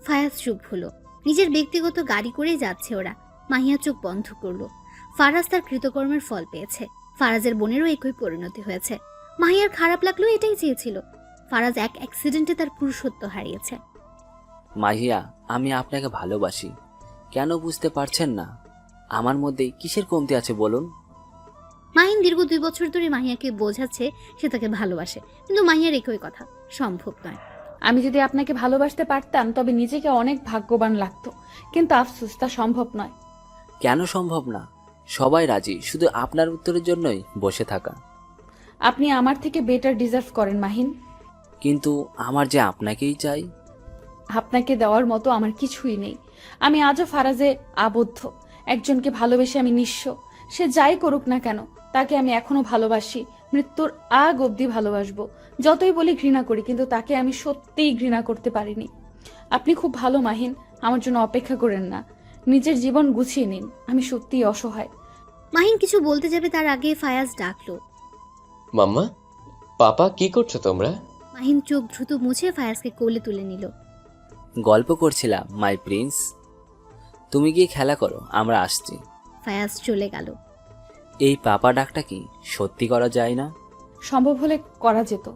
ফায়াজ চুপ হলো। নিজের ব্যক্তিগত গাড়ি করেই যাচ্ছে ওরা। মাহিয়া চোখ বন্ধ করলো। ফারাজ তার কৃতকর্মের ফল পেয়েছে। ফারাজের বোনেরও একই পরিণতি হয়েছে। মাহিয়ার খারাপ লাগলো, এটাই চেয়েছিল। ফারাজ এক অ্যাক্সিডেন্টে তার পুরুষত্ব হারিয়েছে।
মাহিয়া, আমি আপনাকে ভালোবাসি। কেন বুঝতে পারছেন না? আমার মধ্যে কিসের কমতি আছে বলুন?
মাহিন দীর্ঘ 2 বছর ধরে মাহিয়াকে বোঝাচ্ছে সে তাকে ভালোবাসে, কিন্তু মাহিয়ার একই কথা, সম্ভব নয়।
আমি যদি আপনাকে ভালোবাসতে পারতাম তবে নিজেকে অনেক ভাগ্যবান লাগতো, কিন্তু আফসোস তা সম্ভব নয়।
কেন সম্ভব না? সবাই রাজি, শুধু আপনার উত্তরের জন্যই বসে থাকা।
আপনি আমার থেকে বেটার ডিজার্ভ করেন মাহিন।
কিন্তু আমার যে আপনাকেই চাই।
আপনাকে দেওয়ার মতো আমার কিছুই নেই। আমি আজও ফারাজে আবদ্ধ। একজনকে ভালোবেসে আমি নিঃস্ব। সে যাই করুক না কেন, তাকে আমি এখনো ভালোবাসি। মৃত্যুর আগ অবধি ভালোবাসবো। যতই বলি ঘৃণা করি, কিন্তু তাকে আমি সত্যিই ঘৃণা করতে পারিনি। আপনি খুব ভালো মাহিন, আমার জন্য অপেক্ষা করেন না। নিজের জীবন গুছিয়ে নিন, আমি সত্যিই অসহায়।
মাহিন কিছু বলতে যাবে তার আগে ফায়াজ ডাকলো।
মাম্মা, পাপা, কি করছো তোমরা?
মাহিন চোখ দ্রুত মুছে ফায়াজকে কোলে তুলে নিল।
গল্প করছিলাম মাই প্রিন্স। তুমি গিয়ে খেলা করো, আমরা আসছি।
ফায়াজ চলে গেল।
এই পাপা ডাকটা কি সত্যি করা যায় না?
সম্ভব হলে করা যেত,